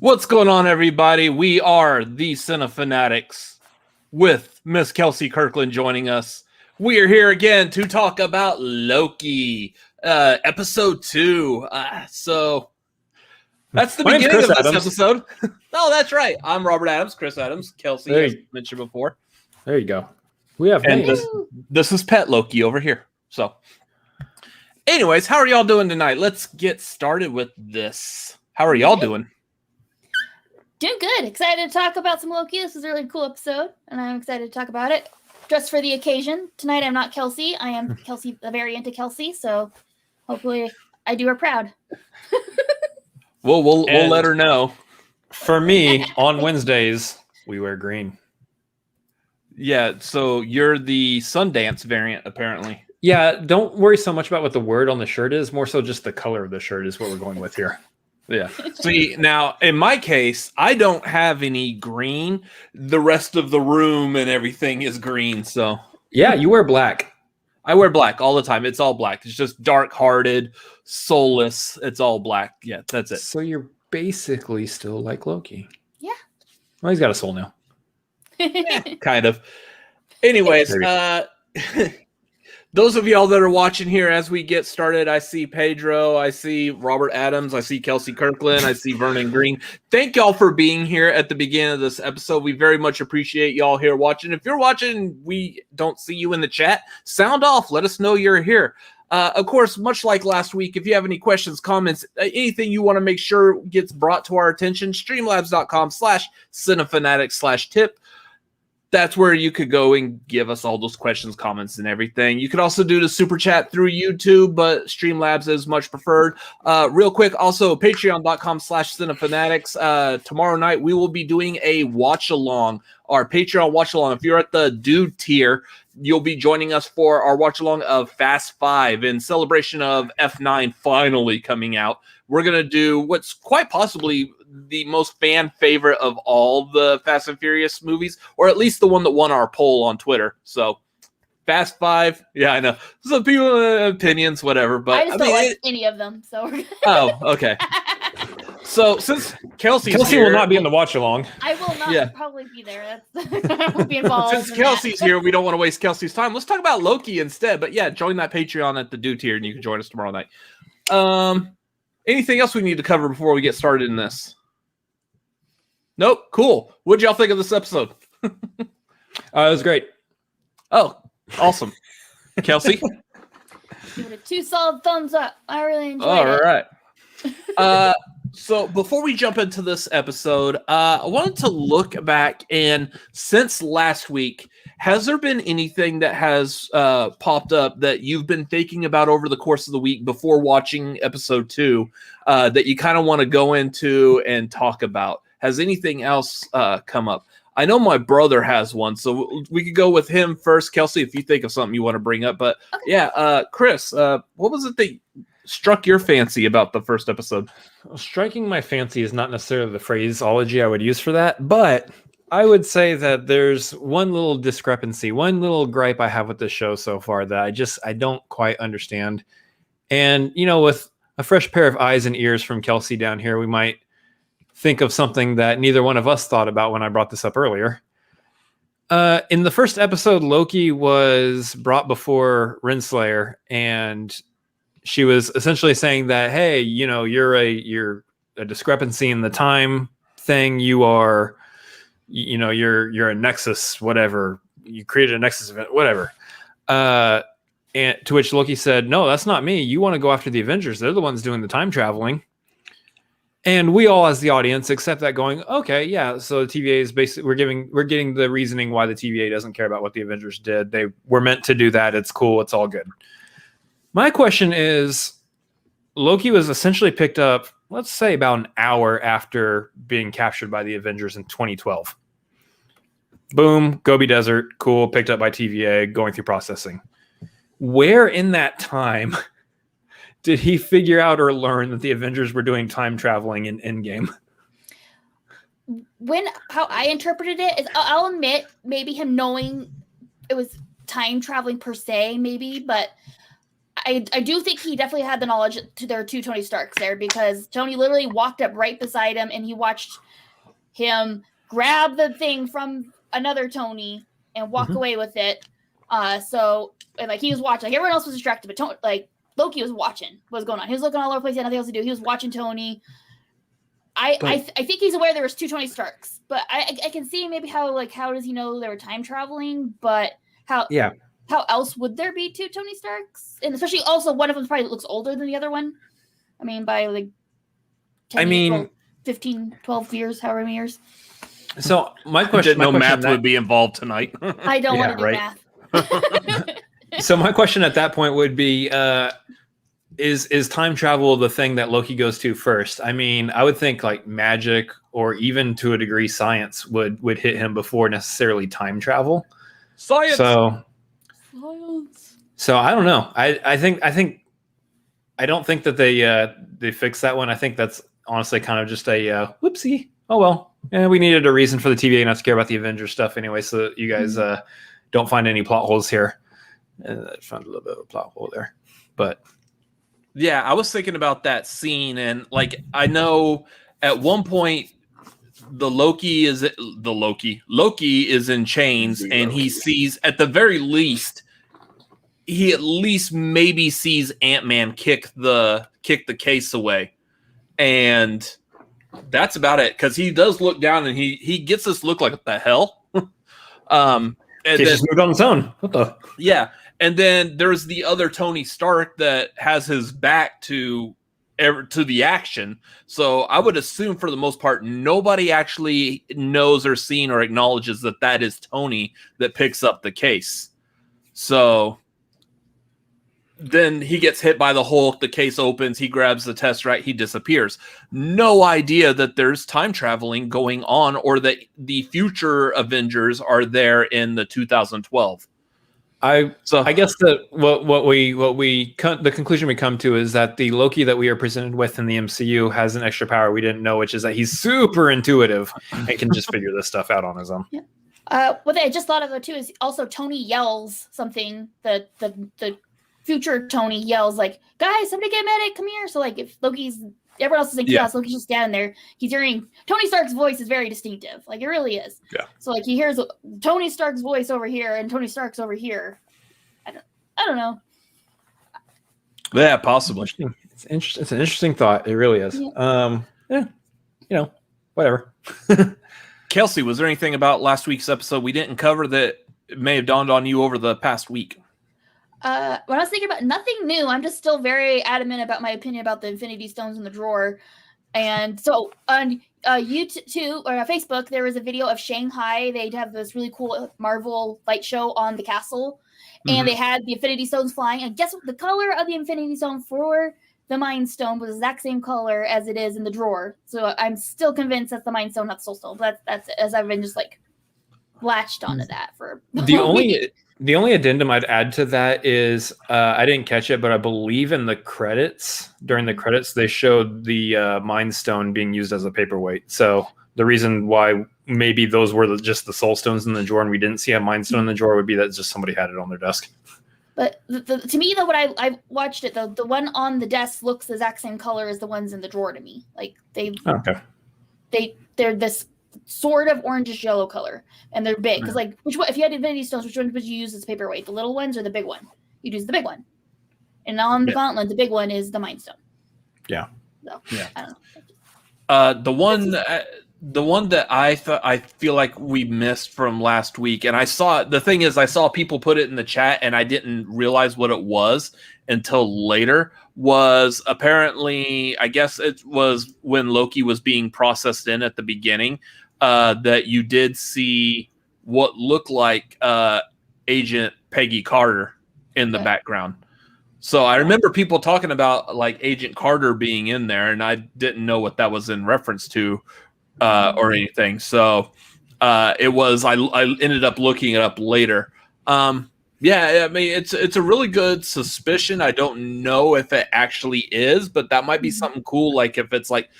What's going on, everybody? We are the Cinefanatics with Miss Kelsey Kirkland joining us. We are here again to talk about Loki, episode 2. So that's the beginning of this episode. Oh, that's right. I'm Robert Adams, Chris Adams, Kelsey, as mentioned before. There you go. We have names. This is Pet Loki over here. So, anyways, how are y'all doing tonight? Let's get started with this. How are y'all doing? Doing good. Excited to talk about some Loki. This is a really cool episode, and I'm excited to talk about it. Just for the occasion. Tonight I'm not Kelsey. I am Kelsey, a variant of Kelsey, so hopefully I do her proud. We'll let her know. For me, on Wednesdays, we wear green. Yeah, so you're the Sundance variant, apparently. Yeah, don't worry so much about what the word on the shirt is. More so just the color of the shirt is what we're going with here. Yeah. See, now, in my case, I don't have any green. The rest of the room and everything is green, so. Yeah, you wear black. I wear black all the time. It's all black. It's just dark-hearted, soulless. It's all black. Yeah, that's it. So you're basically still like Loki. Yeah. Well, he's got a soul now. Kind of. Anyways, those of y'all that are watching here as we get started, I see Pedro, I see Robert Adams, I see Kelsey Kirkland, I see Vernon Greene. Thank y'all for being here at the beginning of this episode. We very much appreciate y'all here watching. If you're watching, we don't see you in the chat, sound off. Let us know you're here. Of course, much like last week, if you have any questions, comments, anything you want to make sure gets brought to our attention, streamlabs.com/cinefanatics/tip. That's where you could go and give us all those questions, comments, and everything. You could also do the super chat through YouTube, but Streamlabs is much preferred. Real quick, also patreon.com/cinefanatics. Tomorrow night, we will be doing a watch along, our Patreon watch along. If you're at the dude tier, you'll be joining us for our watch along of Fast 5 in celebration of F9 finally coming out. We're going to do what's quite possibly the most fan favorite of all the Fast and Furious movies, or at least the one that won our poll on Twitter. So, Fast 5, yeah, I know. Some people opinions, whatever, but I just don't like any of them. So. Oh, okay. So since Kelsey will not be in the watch along. I will not probably be there. I won't be involved. Since Kelsey's here, we don't want to waste Kelsey's time. Let's talk about Loki instead. But yeah, join that Patreon at the dude tier, and you can join us tomorrow night. Anything else we need to cover before we get started in this? Nope. Cool. What'd y'all think of this episode? It was great. Oh, awesome. Kelsey? Give it a 2 solid thumbs up. I really enjoyed it. All right. So before we jump into this episode, I wanted to look back, and since last week, has there been anything that has popped up that you've been thinking about over the course of the week before watching episode 2 that you kind of want to go into and talk about? Has anything else come up? I know my brother has one, so we could go with him first. Kelsey, if you think of something you want to bring up. But yeah, Chris, what was it that struck your fancy about the first episode? Striking my fancy is not necessarily the phraseology I would use for that, but I would say that there's one little discrepancy, one little gripe I have with the show so far that I don't quite understand. And, you know, with a fresh pair of eyes and ears from Kelsey down here, we might think of something that neither one of us thought about when I brought this up earlier. In the first episode, Loki was brought before Renslayer, and she was essentially saying that, hey, you know, you're a discrepancy in the time thing. You are, you know, you're a nexus, whatever. You created a nexus event, whatever. And to which Loki said, no, that's not me. You want to go after the Avengers. They're the ones doing the time traveling. And we all, as the audience, accept that, going, okay, yeah. So the TVA is basically we're getting the reasoning why the TVA doesn't care about what the Avengers did. They were meant to do that. It's cool. It's all good. My question is, Loki was essentially picked up, let's say, about an hour after being captured by the Avengers in 2012. Boom, Gobi Desert, cool, picked up by TVA, going through processing. Where in that time did he figure out or learn that the Avengers were doing time traveling in Endgame? How I interpreted it is, I'll admit, maybe him knowing it was time traveling per se, maybe, but I do think he definitely had the knowledge to their two Tony Starks there, because Tony literally walked up right beside him and he watched him grab the thing from another Tony and walk away with it. So like he was watching, like everyone else was distracted, but Tony, like Loki was watching what was going on. He was looking all over the place, he had nothing else to do. He was watching Tony. I think he's aware there was two Tony Starks, but I can see maybe how does he know they were time traveling? But how else would there be two Tony Starks? And especially also one of them probably looks older than the other one. I mean, by like 15, 12 years, however many years. So my question, math would be involved tonight. I don't want to do math. So my question at that point would be, is time travel the thing that Loki goes to first? I mean, I would think like magic or even to a degree science would hit him before necessarily time travel. Science. So I don't know. I don't think that they fixed that one. I think that's honestly kind of just a whoopsie. Oh well. Yeah, we needed a reason for the TVA not to care about the Avengers stuff anyway, so that you guys don't find any plot holes here. I found a little bit of a plot hole there, but yeah, I was thinking about that scene, and like I know at one point Loki is in chains, and he sees at the very least he at least maybe sees Ant-Man kick the case away, and that's about it, because he does look down and he gets this look like, what the hell? And he just moved on its own. What the? Yeah. And then there's the other Tony Stark that has his back to the action. So I would assume for the most part, nobody actually knows or seen or acknowledges that is Tony that picks up the case. So then he gets hit by the Hulk, the case opens, he grabs the Tesseract, he disappears. No idea that there's time traveling going on, or that the future Avengers are there in the 2012. I guess that the conclusion we come to is that the Loki that we are presented with in the MCU has an extra power we didn't know, which is that he's super intuitive and can just figure this stuff out on his own. Yeah. What I just thought of though too is also Tony yells something. The future Tony yells like, "Guys, somebody get a medic! Come here!" So like, if everyone else is in chaos, Loki's just standing there. He's hearing Tony Stark's voice is very distinctive, like it really is. Yeah. So like he hears Tony Stark's voice over here, and Tony Stark's over here. I don't know. Yeah, possibly. It's interesting. It's an interesting thought. It really is. Yeah. Whatever. Kelsey, was there anything about last week's episode we didn't cover that may have dawned on you over the past week? When I was thinking about nothing new, I'm just still very adamant about my opinion about the Infinity Stones in the drawer. And so on YouTube or Facebook, there was a video of Shanghai. They'd have this really cool Marvel light show on the castle, and they had the Infinity Stones flying. And guess what? The color of the Infinity Stone for the Mind Stone was the exact same color as it is in the drawer. So I'm still convinced that's the Mind Stone, not the Soul Stone. But that's as I've been just like latched onto that for The only addendum I'd add to that is I didn't catch it, but I believe in the credits, during the credits, they showed the Mind Stone being used as a paperweight. So the reason why maybe those were just the Soul Stones in the drawer and we didn't see a Mind Stone in the drawer would be that just somebody had it on their desk. But to me, though, what I watched it, the one on the desk looks the exact same color as the ones in the drawer to me. Like they're this sort of orangish yellow color, and they're big. Because like, if you had Infinity Stones, which one would you use as paperweight? The little ones or the big one? You'd use the big one. And on the gauntlet, the big one is the Mind Stone. Yeah. So, yeah. I don't know. The one that I feel like we missed from last week, and I saw people put it in the chat, and I didn't realize what it was until later. Was apparently, I guess it was when Loki was being processed in at the beginning, that you did see what looked like Agent Peggy Carter in the background. So I remember people talking about like Agent Carter being in there, and I didn't know what that was in reference to or anything. So it was. I ended up looking it up later. Yeah, I mean it's a really good suspicion. I don't know if it actually is, but that might be something cool. Like if it's like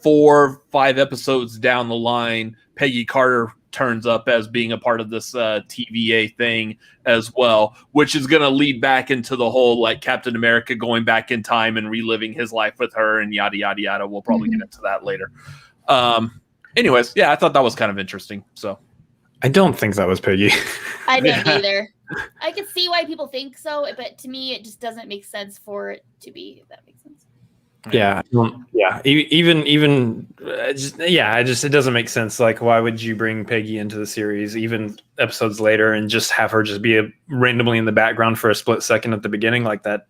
4 or 5 episodes down the line, Peggy Carter turns up as being a part of this TVA thing as well, which is going to lead back into the whole like Captain America going back in time and reliving his life with her and yada yada yada. We'll probably get into that later. Anyways, yeah, I thought that was kind of interesting. So I don't think that was Piggy. I didn't either. I could see why people think so, but to me, it just doesn't make sense for it to be. If that makes sense. Yeah, it doesn't make sense. Like, why would you bring Peggy into the series, even episodes later, and just have her just be randomly in the background for a split second at the beginning like that?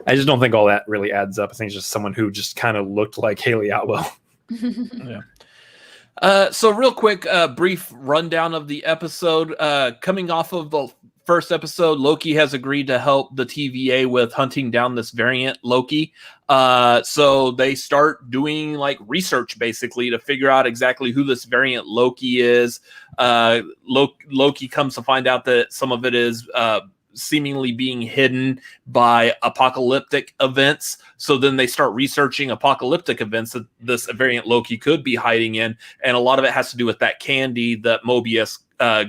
I just don't think all that really adds up. I think it's just someone who just kind of looked like Haley Atwell. Yeah. So real quick, brief rundown of the episode. Coming off of the first episode, Loki has agreed to help the TVA with hunting down this variant Loki. So they start doing like research basically to figure out exactly who this variant Loki is. Loki comes to find out that some of it is seemingly being hidden by apocalyptic events. So then they start researching apocalyptic events that this variant Loki could be hiding in. And a lot of it has to do with that candy that Mobius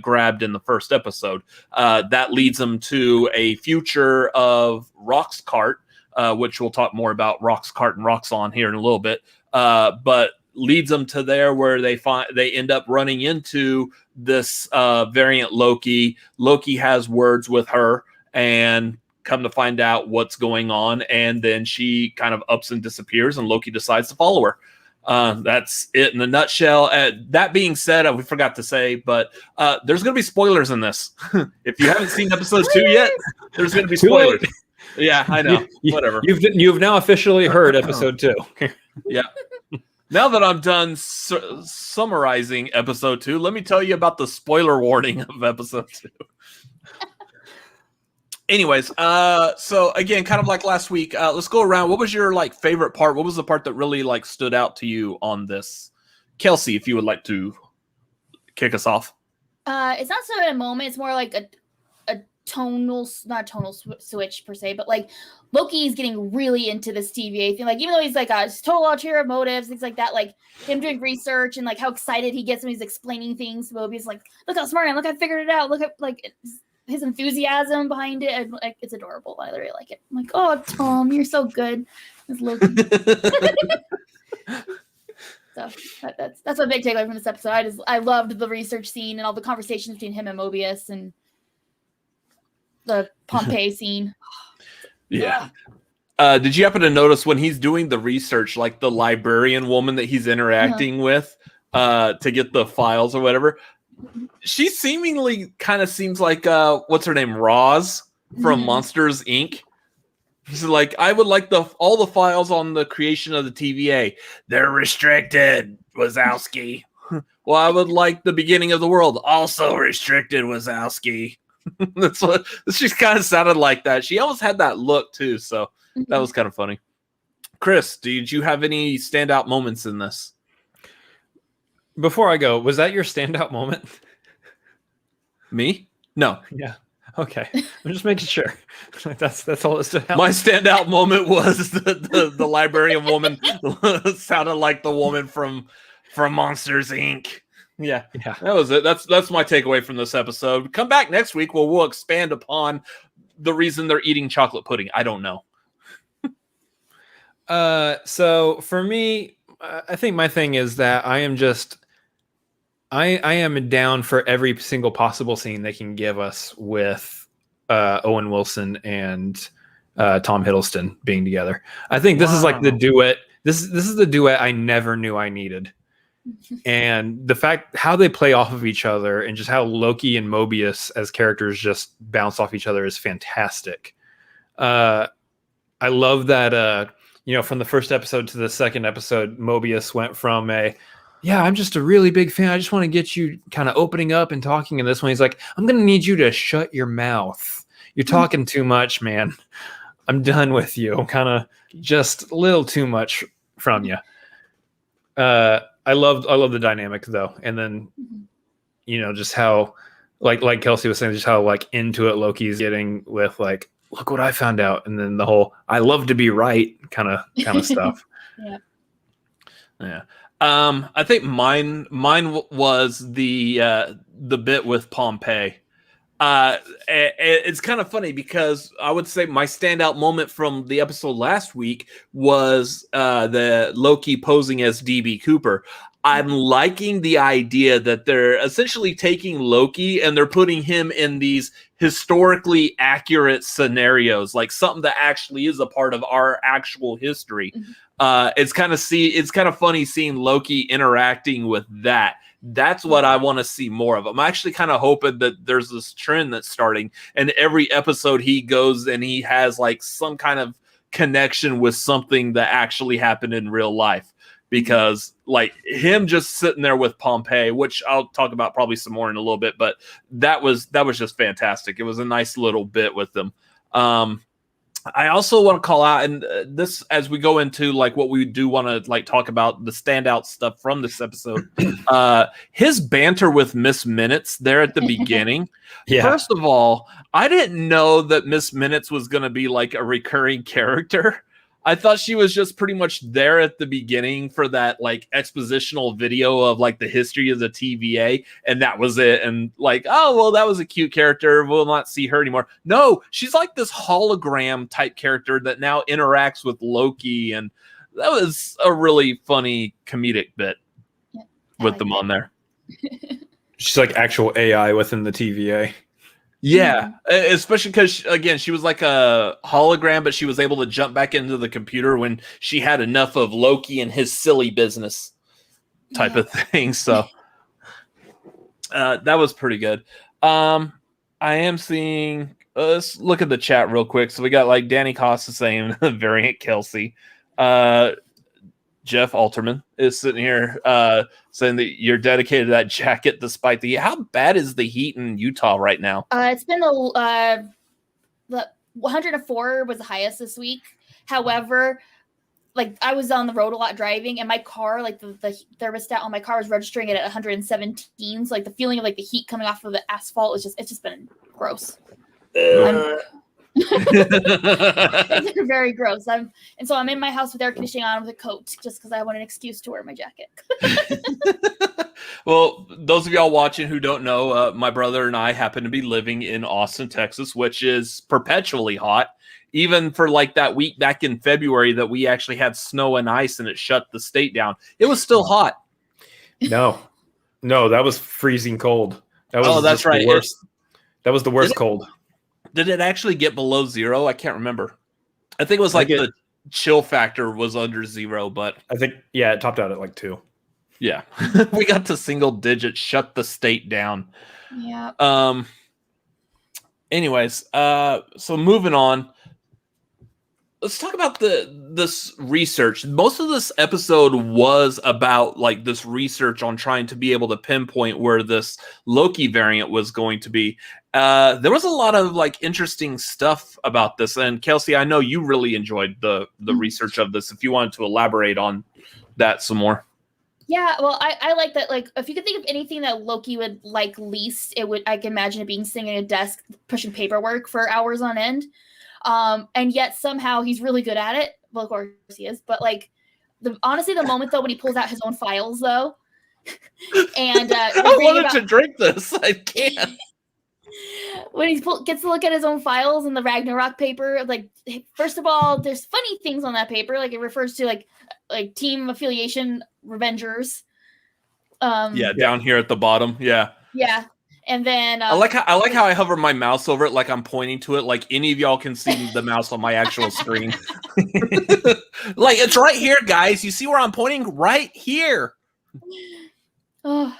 grabbed in the first episode. That leads them to a future of Roxcart, which we'll talk more about Roxcart and Roxxon here in a little bit. But leads them to there where they end up running into this variant Loki. Loki has words with her and come to find out what's going on. And then she kind of ups and disappears and Loki decides to follow her. That's it in a nutshell. That being said, we forgot to say, but there's going to be spoilers in this. If you haven't seen episode 2 yet, there's going to be spoilers. Yeah, I know. Whatever. You've now officially heard episode 2. Yeah. Now that I'm done summarizing episode 2, let me tell you about the spoiler warning of episode 2. Anyways, so again, kind of like last week, let's go around. What was your like favorite part? What was the part that really like stood out to you on this? Kelsey, if you would like to kick us off. It's not so in a moment. It's more like a not tonal switch per se, but like Loki is getting really into this TVA thing. Like, even though he's like a total ulterior motives, things like that, like him doing research and like how excited he gets when he's explaining things to Mobius, like, look how smart I am, look, I figured it out, look at like his enthusiasm behind it. Like, it's adorable. I really like it. I'm like, oh, Tom, you're so good. It's Loki. So that's my big takeaway from this episode. I loved the research scene and all the conversations between him and Mobius and the Pompeii scene. Yeah. Did you happen to notice when he's doing the research, like the librarian woman that he's interacting with to get the files or whatever? She seemingly kind of seems like what's her name, Roz from Monsters Inc. She's like, I would like all the files on the creation of the TVA. They're restricted, Wazowski. Well, I would like the beginning of the world, also restricted, Wazowski. That's what she kind of sounded like that. She almost had that look too, so that was kind of funny. Chris, did you have any standout moments in this? Before I go, was that your standout moment? Me? No. Yeah. Okay. I'm just making sure. That's all that stood out. My standout moment was the librarian woman sounded like the woman from Monsters Inc. Yeah, that was it. That's my takeaway from this episode. Come back next week where we'll expand upon the reason they're eating chocolate pudding. I don't know. So for me, I think my thing is that I am down for every single possible scene they can give us with Owen Wilson and Tom Hiddleston being together. I think this is like the duet. This is the duet I never knew I needed. And the fact how they play off of each other and just how Loki and Mobius as characters just bounce off each other is fantastic. I love that, from the first episode to the second episode, Mobius went from I'm just a really big fan. I just want to get you kind of opening up and talking. And this one, he's like, I'm going to need you to shut your mouth. You're talking too much, man. I'm done with you. I'm kind of just a little too much from you. I love the dynamic though. And then, just how like Kelsey was saying, just how like into it Loki's getting with like, look what I found out. And then the whole, I love to be right kind of stuff. Yeah. Yeah. I think mine was the bit with Pompeii. It's kind of funny because I would say my standout moment from the episode last week was the Loki posing as DB Cooper. I'm liking the idea that they're essentially taking Loki and they're putting him in these historically accurate scenarios, like something that actually is a part of our actual history. It's kind of funny seeing Loki interacting with that. That's what I want to see more of. I'm actually kind of hoping that there's this trend that's starting, and every episode he goes and he has like some kind of connection with something that actually happened in real life. Because like him just sitting there with Pompeii, which I'll talk about probably some more in a little bit, but that was just fantastic. It was a nice little bit with them. I also want to call out, and this as we go into like what we do want to like talk about the standout stuff from this episode. His banter with Miss Minutes there at the beginning. Yeah. First of all, I didn't know that Miss Minutes was going to be like a recurring character. I thought she was just pretty much there at the beginning for that like expositional video of like the history of the TVA, and that was it. And like, oh, well, that was a cute character. We'll not see her anymore. No, she's like this hologram type character that now interacts with Loki. And that was a really funny comedic bit with them on there. She's like actual AI within the TVA. Yeah, especially because, again, she was like a hologram, but she was able to jump back into the computer when she had enough of Loki and his silly business type of thing. So that was pretty good. I am seeing, let's look at the chat real quick. So we got like Danny Costa saying variant Kelsey. Jeff Alterman is sitting here saying that you're dedicated to that jacket despite the heat. How bad is the heat in Utah right now? It's been the 104 was the highest this week. However, like I was on the road a lot driving, and my car, like the thermostat on my car was registering it at 117. So like the feeling of like the heat coming off of the asphalt it's just been gross. It's very gross. I'm in my house with air conditioning on with a coat just because I want an excuse to wear my jacket. Well, those of y'all watching who don't know, my brother and I happen to be living in Austin, Texas, which is perpetually hot. Even for like that week back in February that we actually had snow and ice and it shut the state down, it was still hot. No, that was freezing cold. That was that's right. The worst. That was the worst cold. Did it actually get below zero? I can't remember. I think it was like the chill factor was under zero, but I think, it topped out at like 2. Yeah. We got to single digits, shut the state down. Yeah. Anyways, so moving on. Let's talk about this research. Most of this episode was about like this research on trying to be able to pinpoint where this Loki variant was going to be. There was a lot of like interesting stuff about this. And Kelsey, I know you really enjoyed the research of this. If you wanted to elaborate on that some more. Yeah, well, I like that. Like, if you could think of anything that Loki would like least, I can imagine it being sitting at a desk pushing paperwork for hours on end. And yet somehow he's really good at it. Well, of course he is, but like honestly, the moment though when he pulls out his own files though, and I wanted to drink this, I can't. When he gets to look at his own files and the Ragnarok paper, like first of all, there's funny things on that paper. Like it refers to like team affiliation Revengers. Down here at the bottom. Yeah. And then I like how I hover my mouse over it like I'm pointing to it, like any of y'all can see the mouse on my actual screen. Like it's right here, guys. You see where I'm pointing? Right here. Oh,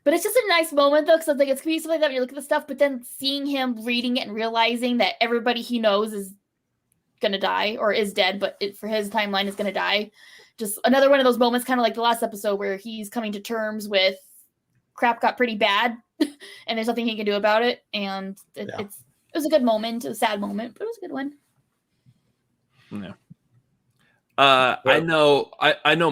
but it's just a nice moment though, because like it's gonna be something like that when you look at the stuff, but then seeing him reading it and realizing that everybody he knows is gonna die or is dead, but for his timeline is gonna die. Just another one of those moments, kind of like the last episode where he's coming to terms with crap got pretty bad and there's nothing he can do about it. And it was a good moment, a sad moment, but it was a good one. Yeah. I know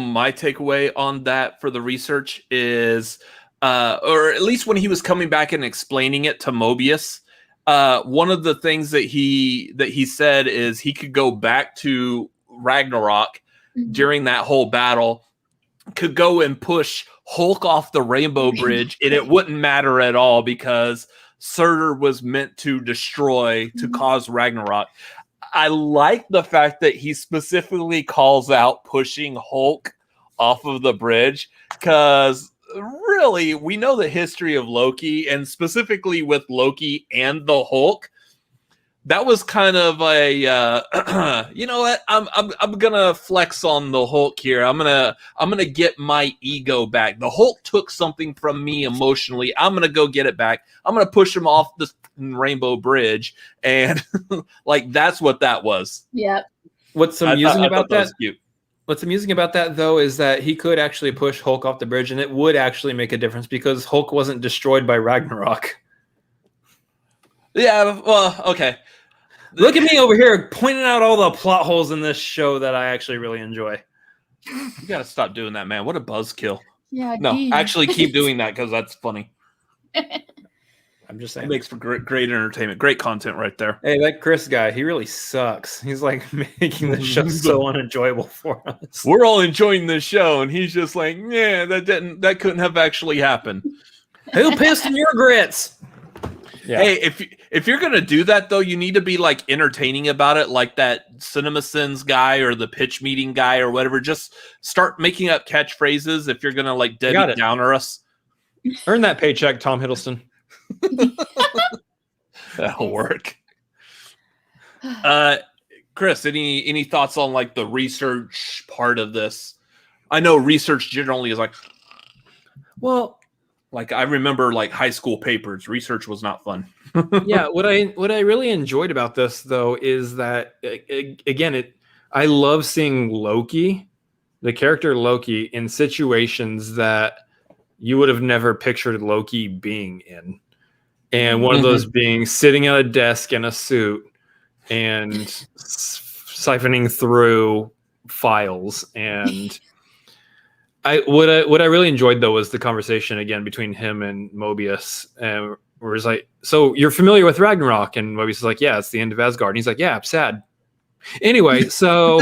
my takeaway on that for the research is, or at least when he was coming back and explaining it to Mobius, one of the things that he said is he could go back to Ragnarok during that whole battle could go and push Hulk off the Rainbow Bridge, and it wouldn't matter at all because Surtur was meant to destroy, to cause Ragnarok. I like the fact that he specifically calls out pushing Hulk off of the bridge, because really, we know the history of Loki, and specifically with Loki and the Hulk. That was kind of a, you know what? I'm gonna flex on the Hulk here. I'm gonna get my ego back. The Hulk took something from me emotionally. I'm gonna go get it back. I'm gonna push him off the Rainbow Bridge, and like that's what that was. Yeah. What's amusing about that? Was cute. What's amusing about that, though, is that he could actually push Hulk off the bridge, and it would actually make a difference because Hulk wasn't destroyed by Ragnarok. Yeah. Well, okay. Look at me over here pointing out all the plot holes in this show that I actually really enjoy. You gotta stop doing that, man. What a buzzkill. Yeah. No, geez. actually keep doing that because that's funny. I'm just It saying. makes for great entertainment. Great content right there. Hey, that Chris guy, he really sucks. He's like making the show so unenjoyable for us. We're all enjoying this show, and he's just like, yeah, that couldn't have actually happened. Who pissed in your grits? Yeah. Hey, if you're gonna do that though, you need to be like entertaining about it, like that CinemaSins guy or the pitch meeting guy or whatever. Just start making up catchphrases if you're gonna like Debbie Downer us. Earn that paycheck, Tom Hiddleston. That'll work. Chris, any thoughts on like the research part of this? I know research generally is like, well, like I remember like high school papers. Research was not fun. Yeah, what I really enjoyed about this though is that again, I love seeing Loki, the character Loki, in situations that you would have never pictured Loki being in. And one of those being sitting at a desk in a suit and siphoning through files. And what I really enjoyed though was the conversation again between him and Mobius, where it's like, so you're familiar with Ragnarok? And Mobius is like, yeah, it's the end of Asgard. And he's like, yeah, I'm sad. Anyway, so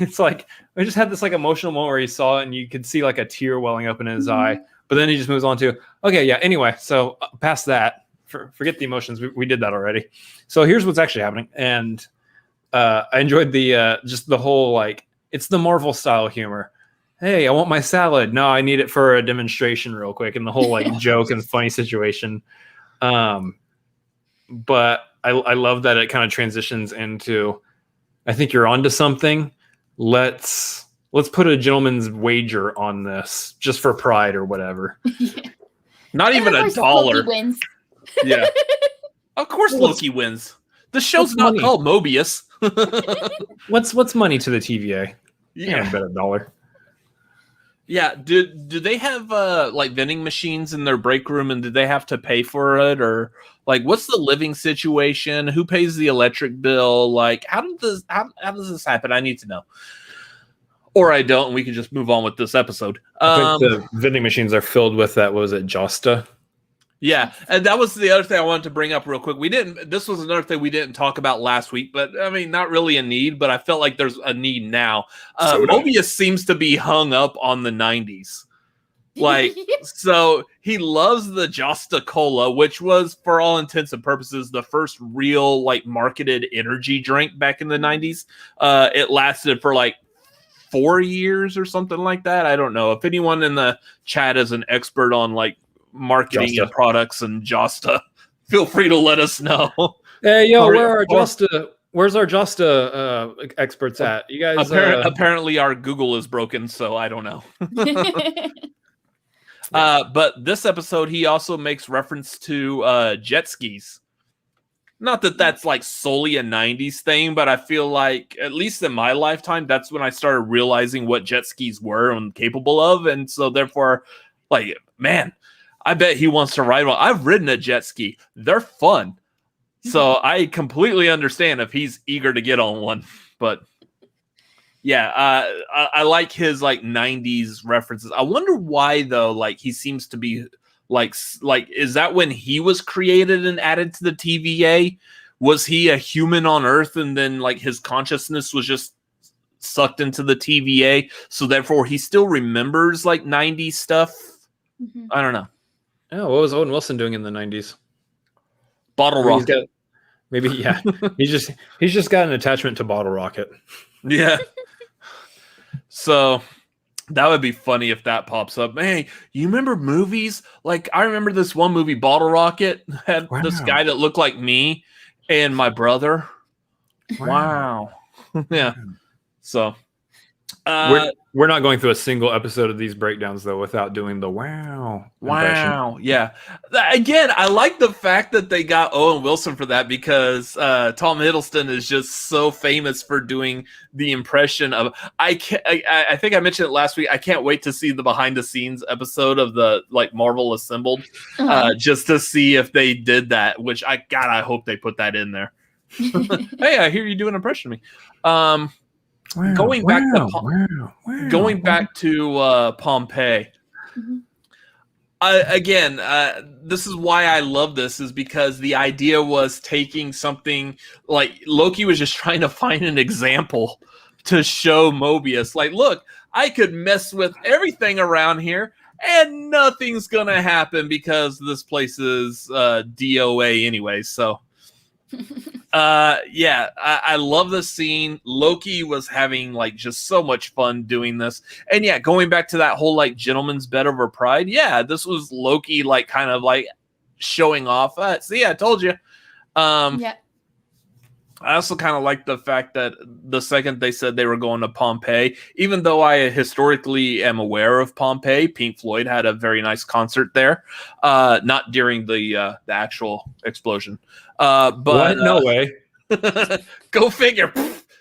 it's like I just had this like emotional moment where he saw it and you could see like a tear welling up in his eye. But then he just moves on to, okay, yeah, anyway, so past that, forget the emotions. We did that already. So here's what's actually happening. And I enjoyed the just the whole, like, it's the Marvel style humor. Hey, I want my salad. No, I need it for a demonstration real quick. And the whole, like, joke and funny situation. But I love that it kind of transitions into, I think you're onto something. Let's put a gentleman's wager on this just for pride or whatever. Not even a dollar. Loki wins. Yeah. Of course Loki wins. The show's not money? called Mobius. What's money to the TVA? Yeah. Bet $1. Yeah. Do they have like vending machines in their break room, and did they have to pay for it? Or like what's the living situation? Who pays the electric bill? Like how does this happen? I need to know. Or I don't, and we can just move on with this episode. I think the vending machines are filled with that. What was it, Josta? Yeah, and that was the other thing I wanted to bring up real quick. This was another thing we didn't talk about last week, but I mean, not really a need, but I felt like there's a need now. Mobius seems to be hung up on the 90s. Like, so he loves the Josta Cola, which was, for all intents and purposes, the first real, like, marketed energy drink back in the 90s. It lasted for, like, 4 years or something like that. I don't know. If anyone in the chat is an expert on like marketing Josta and products and Josta, feel free to let us know. Hey, yo, where's our Josta experts at? You guys apparently our Google is broken, so I don't know. But this episode he also makes reference to jet skis. Not that that's like solely a 90s thing, but I feel like, at least in my lifetime, that's when I started realizing what jet skis were and capable of. And so therefore, like, man, I bet he wants to ride one. I've ridden a jet ski. They're fun. So I completely understand if he's eager to get on one. But yeah, I like his like 90s references. I wonder why though, like he seems to be like is that when he was created and added to the TVA? Was he a human on Earth and then like his consciousness was just sucked into the TVA, so therefore he still remembers like 90s stuff. Mhm. I don't know. Oh, what was Owen Wilson doing in the 90s? Bottle Maybe he's Rocket. yeah. he's just got an attachment to Bottle Rocket. Yeah. So that would be funny if that pops up. Hey, you remember movies? Like, I remember this one movie, Bottle Rocket, had this guy that looked like me and my brother. Wow. Yeah. So, We're not going through a single episode of these breakdowns though without doing the wow impression. wow. Yeah. Again, I like the fact that they got Owen Wilson for that because Tom Hiddleston is just so famous for doing the impression of. I think I mentioned it last week. I can't wait to see the behind the scenes episode of the like Marvel Assembled, just to see if they did that. Which I hope they put that in there. Hey, I hear you do an impression of me. Going back to Pompeii. Mhm. Again, this is why I love this, is because the idea was taking something like Loki was just trying to find an example to show Mobius, like, look, I could mess with everything around here and nothing's gonna happen because this place is DOA anyway. So yeah, I love this scene. Loki was having like just so much fun doing this. And yeah, going back to that whole like gentleman's bet over pride. Yeah, this was Loki like kind of like showing off. See, I told you. Yeah. I also kind of like the fact that the second they said they were going to Pompeii, even though I historically am aware of Pompeii, Pink Floyd had a very nice concert there. Not during the actual explosion. But what? No way. Go figure.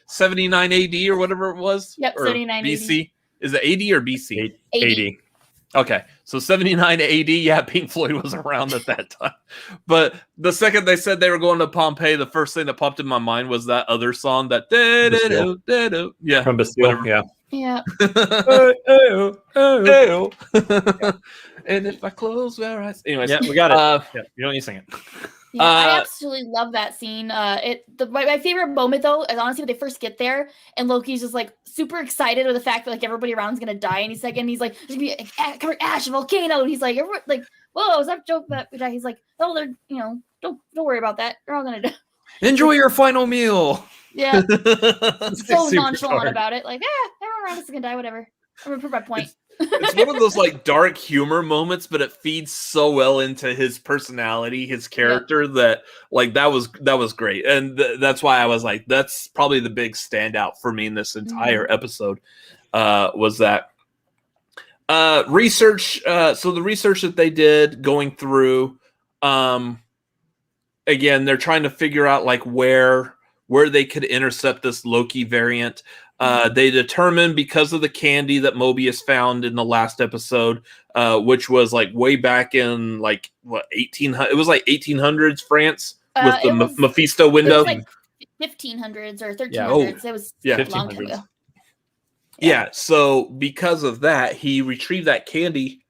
79 AD or whatever it was. Yep, or 79 BC. AD. Is it AD or BC? 80. Okay, so 79 AD, yeah, Pink Floyd was around at that time. But the second they said they were going to Pompeii, the first thing that popped in my mind was that other song, that yeah, From Bastille, yeah. Yeah. And if I close my eyes, anyways, Yeah, we got it. Yeah, you don't need to sing it. Yeah, I absolutely love that scene. My favorite moment though is honestly when they first get there and Loki's just like super excited with the fact that like everybody around is gonna die any second. He's like, "There's gonna be covered ash, a volcano," and he's like, "Whoa, is that a joke?" But he's like, "Oh, they're don't worry about that. They're all gonna die." Enjoy your final meal. Yeah, so super nonchalant dark. about it. Like, everyone around us is gonna die. Whatever. I'm gonna prove my point. It's one of those like dark humor moments, but it feeds so well into his personality, his character, that like that was great, and that's why I was like, that's probably the big standout for me in this entire episode. Was that research? So the research that they did going through, again, they're trying to figure out like where they could intercept this Loki variant. They determined because of the candy that Mobius found in the last episode, which was like way back in like what 1800. It was like 1800s France with the Mephisto window. It was like 1500s or 1300s. It was a long time ago. Yeah. So because of that, he retrieved that candy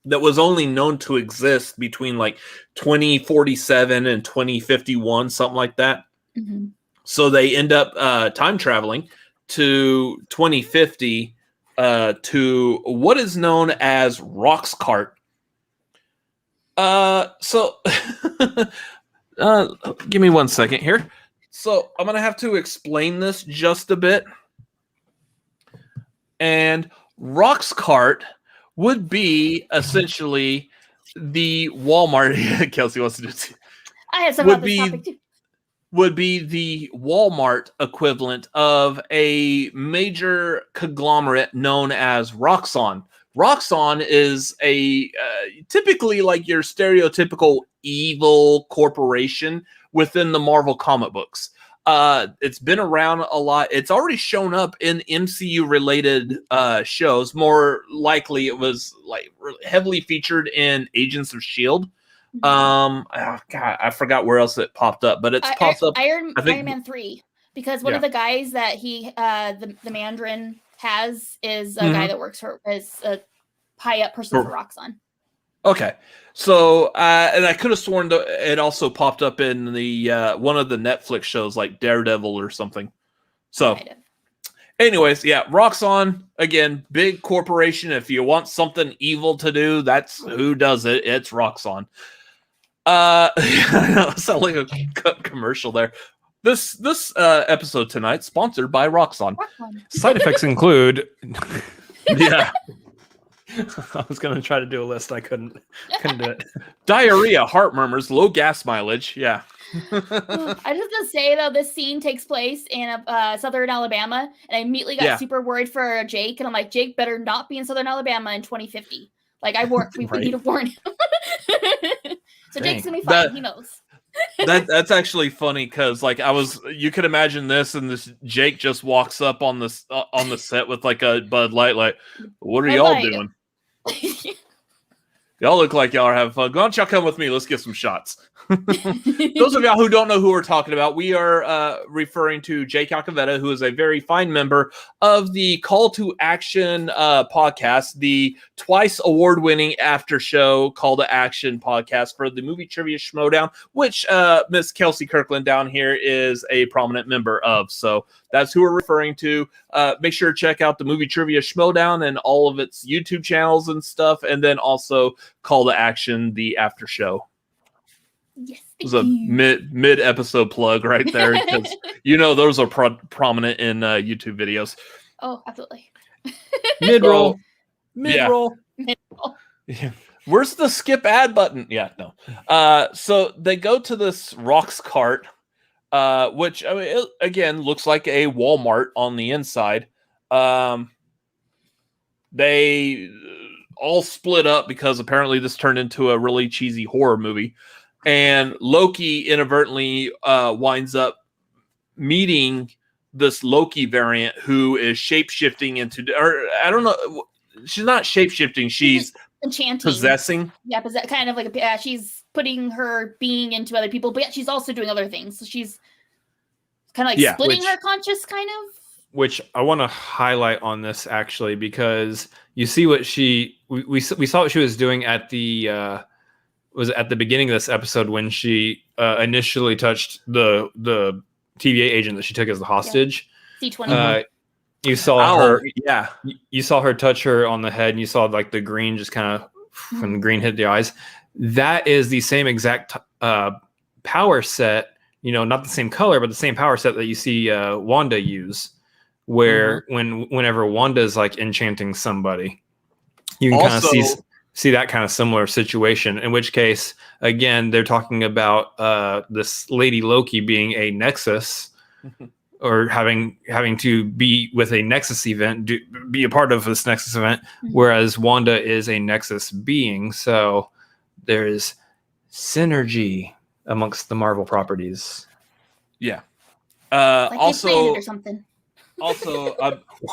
that was only known to exist between like 2047 and 2051, something like that. Mm-hmm. So they end up time traveling to 2050 to what is known as Roxcart. So give me 1 second here. So I'm gonna have to explain this just a bit. And Roxcart would be essentially the Walmart. Kelsey wants to do it. I have some about this topic too. Would be the Walmart equivalent of a major conglomerate known as Roxxon. Roxxon is a typically like your stereotypical evil corporation within the Marvel comic books. It's been around a lot. It's already shown up in MCU related shows. More likely, it was like heavily featured in Agents of S.H.I.E.L.D. God, I forgot where else it popped up, but it's popped up. Iron Man 3, because one of the guys that the Mandarin has is a guy that works for is a high up person for Roxxon. Okay, so and I could have sworn that it also popped up in the one of the Netflix shows like Daredevil or something. So Anyways, yeah, Roxxon, again, big corporation. If you want something evil to do, that's who does it. It's Roxxon. It sounds like a commercial there. This episode tonight sponsored by Roxxon. Side effects include. Yeah. I was going to try to do a list. I couldn't do it. Diarrhea, heart murmurs, low gas mileage. Yeah. I just have to say though, this scene takes place in southern Alabama, and I immediately got super worried for Jake, and I'm like, Jake better not be in southern Alabama in 2050. Like we need to warn him. So Dang. Jake's gonna be fine. He knows. That's actually funny because like you could imagine this, and this Jake just walks up on the set with like a Bud Light, like, what are y'all doing? Y'all look like y'all are having fun. Why don't y'all come with me? Let's get some shots. Those of y'all who don't know who we're talking about, we are referring to Jake Iacovetta, who is a very fine member of the Call to Action podcast, the twice award-winning after show Call to Action podcast for the Movie Trivia Schmodown, which Miss Kelsey Kirkland down here is a prominent member of. So that's who we're referring to. Make sure to check out the Movie Trivia Schmodown and all of its YouTube channels and stuff, and then also Call to Action, the after show. Yes, it was a mid episode plug right there because those are prominent in YouTube videos. Oh, absolutely. Mid roll. Yeah. Where's the skip ad button? Yeah, no. So they go to this Rocks cart, which it, again looks like a Walmart on the inside. They all split up because apparently this turned into a really cheesy horror movie. And Loki inadvertently winds up meeting this Loki variant who is shape-shifting into, or I don't know, she's not shape-shifting, she's enchanting. Possessing. Yeah, kind of like she's putting her being into other people, but she's also doing other things. So she's kind of like splitting her conscious, kind of. Which I want to highlight on this actually, because you see what we saw what she was doing at the was at the beginning of this episode when she initially touched the TVA agent that she took as the hostage. C-20. You saw her. Yeah, you saw her touch her on the head, and you saw like the green just kind of when the green hit the eyes. That is the same exact power set. Not the same color, but the same power set that you see Wanda use. Where whenever Wanda is like enchanting somebody, you can kind of see that kind of similar situation. In which case, again, they're talking about this Lady Loki being a Nexus, or having to be with a Nexus event, be a part of this Nexus event, whereas Wanda is a Nexus being. So there is synergy amongst the Marvel properties. Yeah. Like also, or something. Also,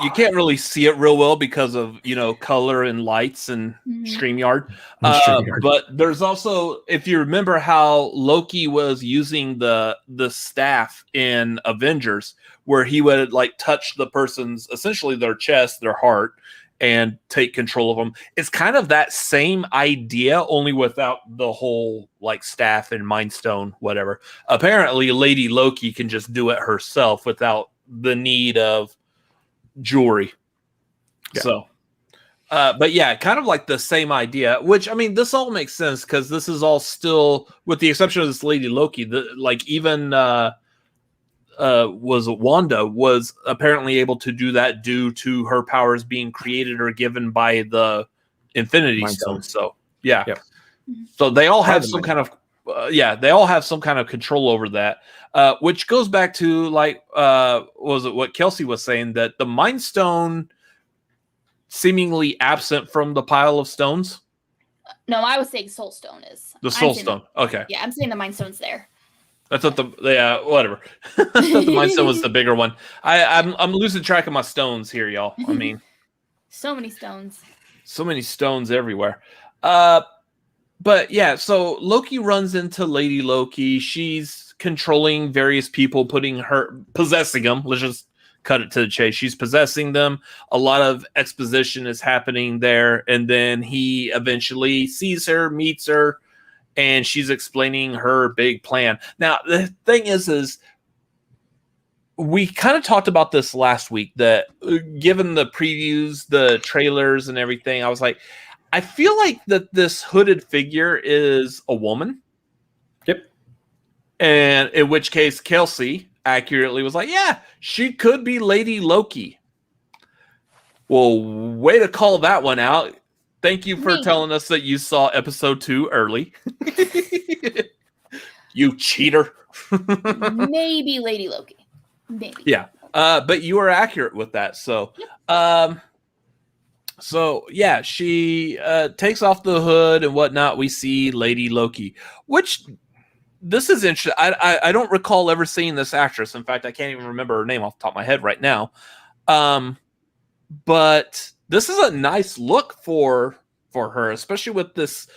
you can't really see it real well because of color and lights and StreamYard. But there's also, if you remember how Loki was using the staff in Avengers, where he would like touch the person's essentially their chest, their heart, and take control of them. It's kind of that same idea, only without the whole like staff and Mind Stone, whatever. Apparently, Lady Loki can just do it herself without the need of jewelry. Yeah. So but yeah, kind of like the same idea, which I mean this all makes sense because this is all still, with the exception of this Lady Loki, even was Wanda was apparently able to do that due to her powers being created or given by the Infinity Stone. So yeah. So they all have some kind of they all have some kind of control over that. Which goes back to was it what Kelsey was saying, that the Mind Stone seemingly absent from the pile of stones? No, I was saying Soul Stone is. The Soul Stone. Okay. Yeah, I'm saying the Mind Stone's there. I thought whatever. I thought the Mind Stone was the bigger one. I'm losing track of my stones here, y'all. I mean, so many stones. So many stones everywhere. But yeah, so Loki runs into Lady Loki. She's controlling various people, possessing them. Let's just cut it to the chase. She's possessing them. A lot of exposition is happening there. And then he eventually sees her, meets her, and she's explaining her big plan. Now, the thing is we kind of talked about this last week, that given the previews, the trailers and everything, I was like, I feel like that this hooded figure is a woman. Yep. And in which case Kelsey accurately was like, yeah, she could be Lady Loki. Well, way to call that one out. Thank you for telling us that you saw episode 2 early. You cheater. Maybe Lady Loki. Maybe. Yeah. But you were accurate with that. So, yeah, she takes off the hood and whatnot. We see Lady Loki, which this is interesting. I don't recall ever seeing this actress. In fact, I can't even remember her name off the top of my head right now. But this is a nice look for her, especially with this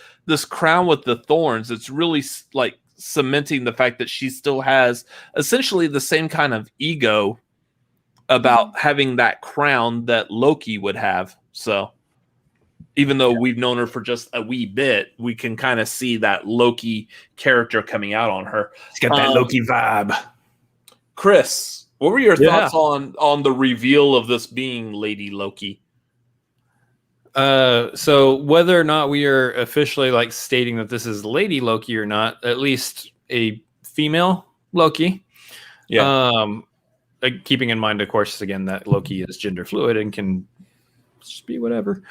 crown with the thorns. It's really like cementing the fact that she still has essentially the same kind of ego about having that crown that Loki would have. So even though we've known her for just a wee bit, we can kind of see that Loki character coming out on her. It's got that Loki vibe. Chris, what were your thoughts on the reveal of this being Lady Loki? So whether or not we are officially like stating that this is Lady Loki or not, at least a female Loki. Yeah. Like, keeping in mind, of course, again, that Loki is gender fluid and can just be whatever.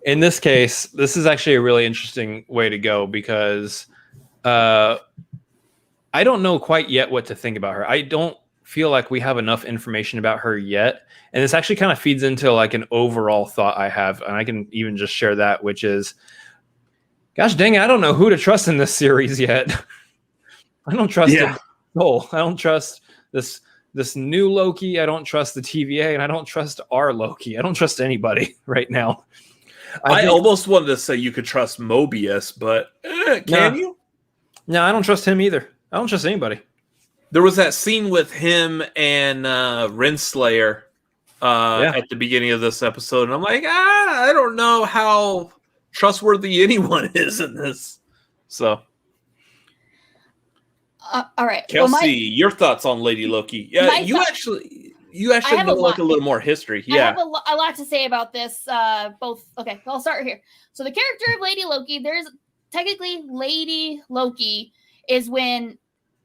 In this case, this is actually a really interesting way to go because I don't know quite yet what to think about her. I don't feel like we have enough information about her yet. And this actually kind of feeds into like an overall thought I have. And I can even just share that, which is, gosh dang it, I don't know who to trust in this series yet. I don't trust it. Oh, I don't trust this new Loki. I don't trust the TVA, and I don't trust our Loki. I don't trust anybody right now. I almost wanted to say you could trust Mobius, but can you? No, I don't trust him either. I don't trust anybody. There was that scene with him and Renslayer at the beginning of this episode, and I'm like, I don't know how trustworthy anyone is in this. So, all right, Kelsey, your thoughts on Lady Loki? Yeah, you actually know like a little more history. Yeah, I have a lot to say about this. Okay, I'll start here. So the character of Lady Loki, there's technically Lady Loki is when,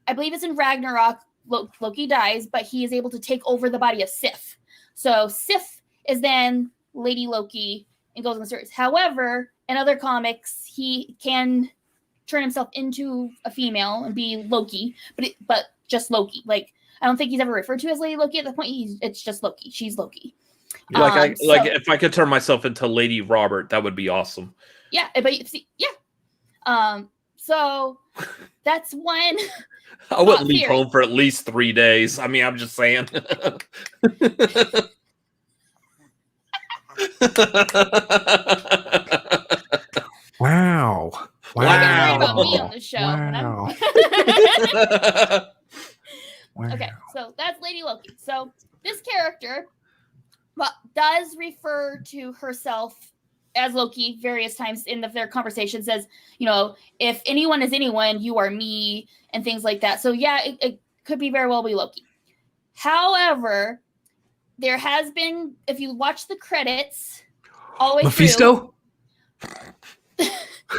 I believe it's in Ragnarok, Loki dies, but he is able to take over the body of Sif. So Sif is then Lady Loki and goes in the series. However, in other comics, he can turn himself into a female and be Loki, but just Loki. Like, I don't think he's ever referred to as Lady Loki at the point. It's just Loki. She's Loki. Like if I could turn myself into Lady Robert, that would be awesome. Yeah, but see, yeah. So that's one. I wouldn't leave home for at least 3 days. I mean, I'm just saying. Wow. Wow. About me on the show. Wow. Okay, so that's Lady Loki. So this character does refer to herself as Loki various times in their conversation. Says, if anyone is anyone, you are me, and things like that. So yeah, it could be very well be Loki. However, there has been, if you watch the credits all the way Mephisto? through.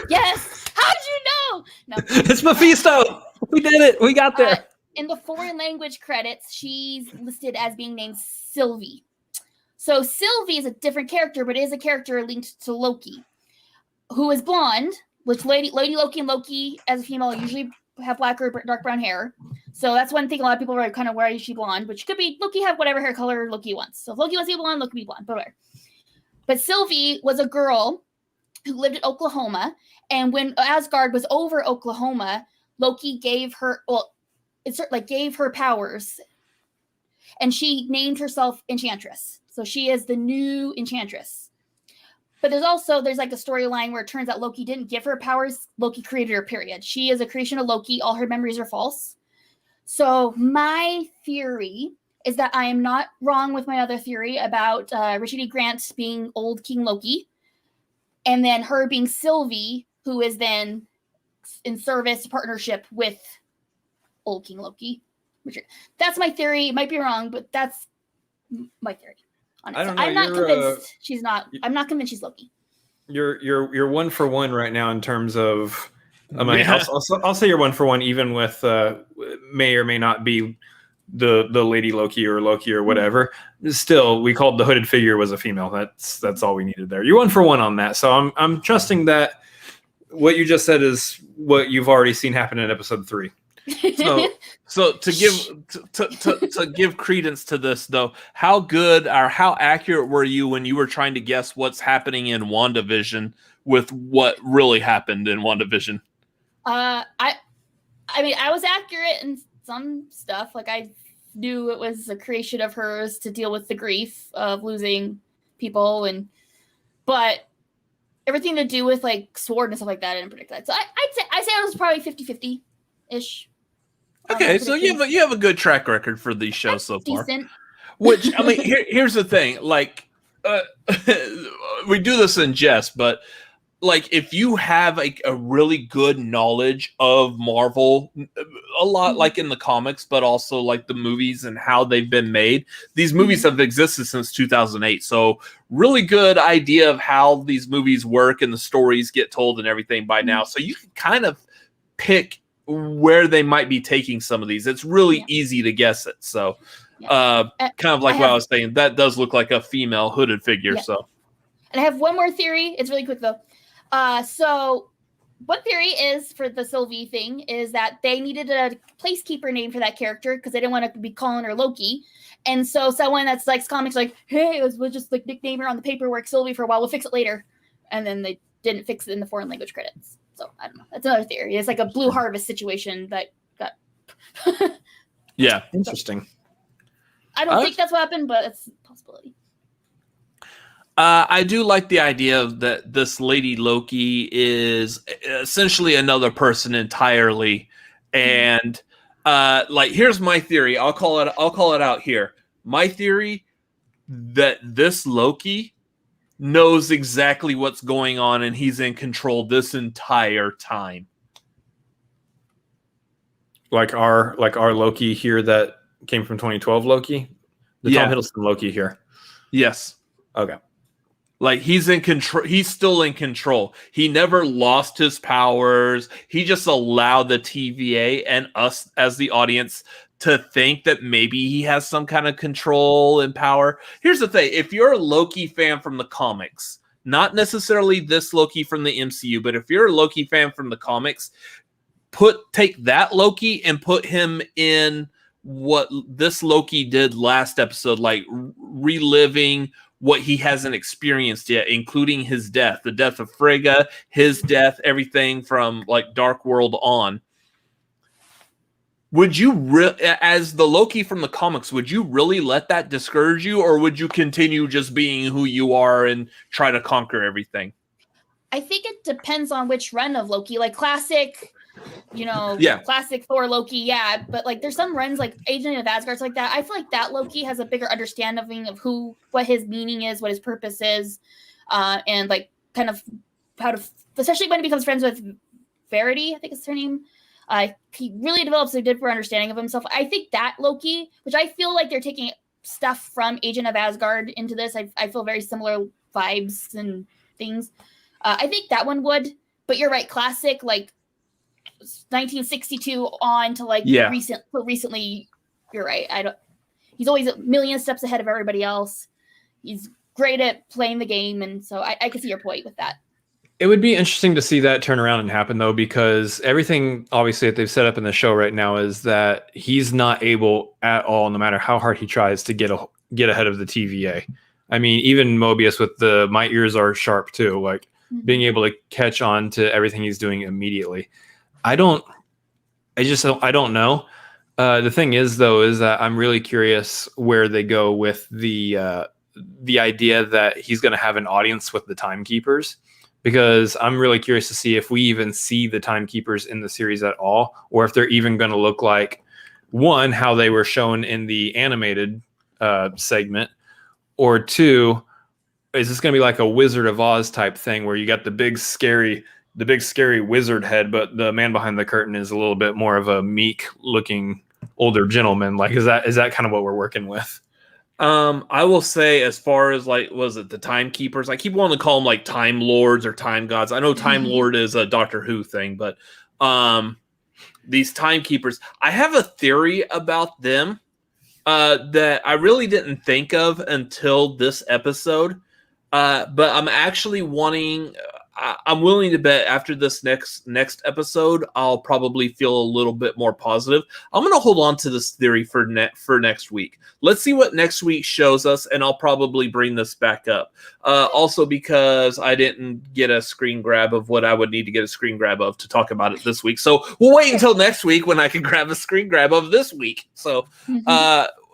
Yes. How did you know? No. It's Mephisto. We did it. We got there. In the foreign language credits, she's listed as being named Sylvie. So Sylvie is a different character, but is a character linked to Loki, who is blonde, which Lady Loki and Loki as a female usually have black or dark brown hair. So that's one thing a lot of people are kind of, why is she blonde? Which could be Loki have whatever hair color Loki wants. So if Loki wants to be blonde, Loki be blonde, but whatever. But Sylvie was a girl who lived in Oklahoma, and when Asgard was over Oklahoma, Loki gave her, gave her powers, and she named herself Enchantress. So she is the new Enchantress. But there's like a storyline where it turns out Loki didn't give her powers. Loki created her, period. She is a creation of Loki. All her memories are false. So my theory is that I am not wrong with my other theory about Richard E. Grant being old King Loki, and then her being Sylvie, who is then in service partnership with old King Loki. That's my theory. It might be wrong, but that's my theory. On it. I don't know, I'm not convinced she's not. I'm not convinced she's Loki. You're 1 for 1 right now in terms of. I mean, I'll say you're 1 for 1, even with may or may not be the Lady Loki or whatever. Still, we called the hooded figure was a female. That's all we needed there. You're 1 for 1 on that. So I'm trusting that what you just said is what you've already seen happen in episode 3. So to give credence to this though, how good or how accurate were you when you were trying to guess what's happening in WandaVision with what really happened in WandaVision? I mean, I was accurate in some stuff. Like I knew it was a creation of hers to deal with the grief of losing people, but everything to do with like sword and stuff like that, I didn't predict that. So I'd say it was probably 50-50 ish. Okay, so you have a good track record for these shows so far. Decent. Which I mean, here's the thing: like, we do this in jest, but like, if you have a really good knowledge of Marvel, a lot like in the comics, but also like the movies and how they've been made. These movies have existed since 2008, so really good idea of how these movies work and the stories get told and everything by now. So you can kind of pick where they might be taking some of these. It's really easy to guess it. So kind of like what I was saying, that does look like a female hooded figure. So, and I have one more theory. It's really quick though. So one theory is for the Sylvie thing is that they needed a placekeeper name for that character because they didn't want to be calling her Loki. And so someone that's like comics like, hey, we'll just like nickname her on the paperwork Sylvie for a while. We'll fix it later. And then they didn't fix it in the foreign language credits. So I don't know. That's another theory. It's like a Blue Harvest situation that got. Yeah, interesting. I don't think that's what happened, but it's a possibility. I do like the idea that this Lady Loki is essentially another person entirely, and like here's my theory. I'll call it out here. My theory that this Loki knows exactly what's going on and he's in control this entire time. Like our Loki here that came from 2012 Loki? The Tom Hiddleston Loki here. Yes. Okay. Like he's in control. He's still in control. He never lost his powers. He just allowed the TVA and us as the audience to think that maybe he has some kind of control and power. Here's the thing. If you're a Loki fan from the comics, not necessarily this Loki from the MCU, but if you're a Loki fan from the comics, take that Loki and put him in what this Loki did last episode, like reliving what he hasn't experienced yet, including his death, the death of Frigga, his death, everything from like Dark World on. Would you, as the Loki from the comics, would you really let that discourage you, or would you continue just being who you are and try to conquer everything? I think it depends on which run of Loki. Like classic, classic Thor Loki, but like there's some runs like Agent of Asgard like that. I feel like that Loki has a bigger understanding of what his meaning is, what his purpose is, and like kind of how to, especially when he becomes friends with Verity, I think is her name. He really develops a deeper understanding of himself. I think that Loki, which I feel like they're taking stuff from Agent of Asgard into this. I feel very similar vibes and things. I think that one would, but you're right. Classic, like 1962 on to like recently. You're right. He's always a million steps ahead of everybody else. He's great at playing the game, and so I can see your point with that. It would be interesting to see that turn around and happen, though, because everything, obviously, that they've set up in the show right now is that he's not able at all, no matter how hard he tries, to get ahead of the TVA. I mean, even Mobius with my ears are sharp, too, like being able to catch on to everything he's doing immediately. I don't know. The thing is, though, is that I'm really curious where they go with the idea that he's going to have an audience with the timekeepers. Because I'm really curious to see if we even see the timekeepers in the series at all, or if they're even going to look like, one, how they were shown in the animated segment, or two, is this going to be like a Wizard of Oz type thing where you got the big scary wizard head, but the man behind the curtain is a little bit more of a meek looking older gentlemen. Like, is that kind of what we're working with? I will say, as far as like, was it the timekeepers? I keep wanting to call them like time lords or time gods. I know Time Lord is a Doctor Who thing, but these timekeepers, I have a theory about them that I really didn't think of until this episode. But I'm actually wanting. I'm willing to bet after this next episode, I'll probably feel a little bit more positive. I'm going to hold on to this theory for next week. Let's see what next week shows us, and I'll probably bring this back up. Also, because I didn't get a screen grab of what I would need to get a screen grab of to talk about it this week. So we'll wait until next week when I can grab a screen grab of this week. So,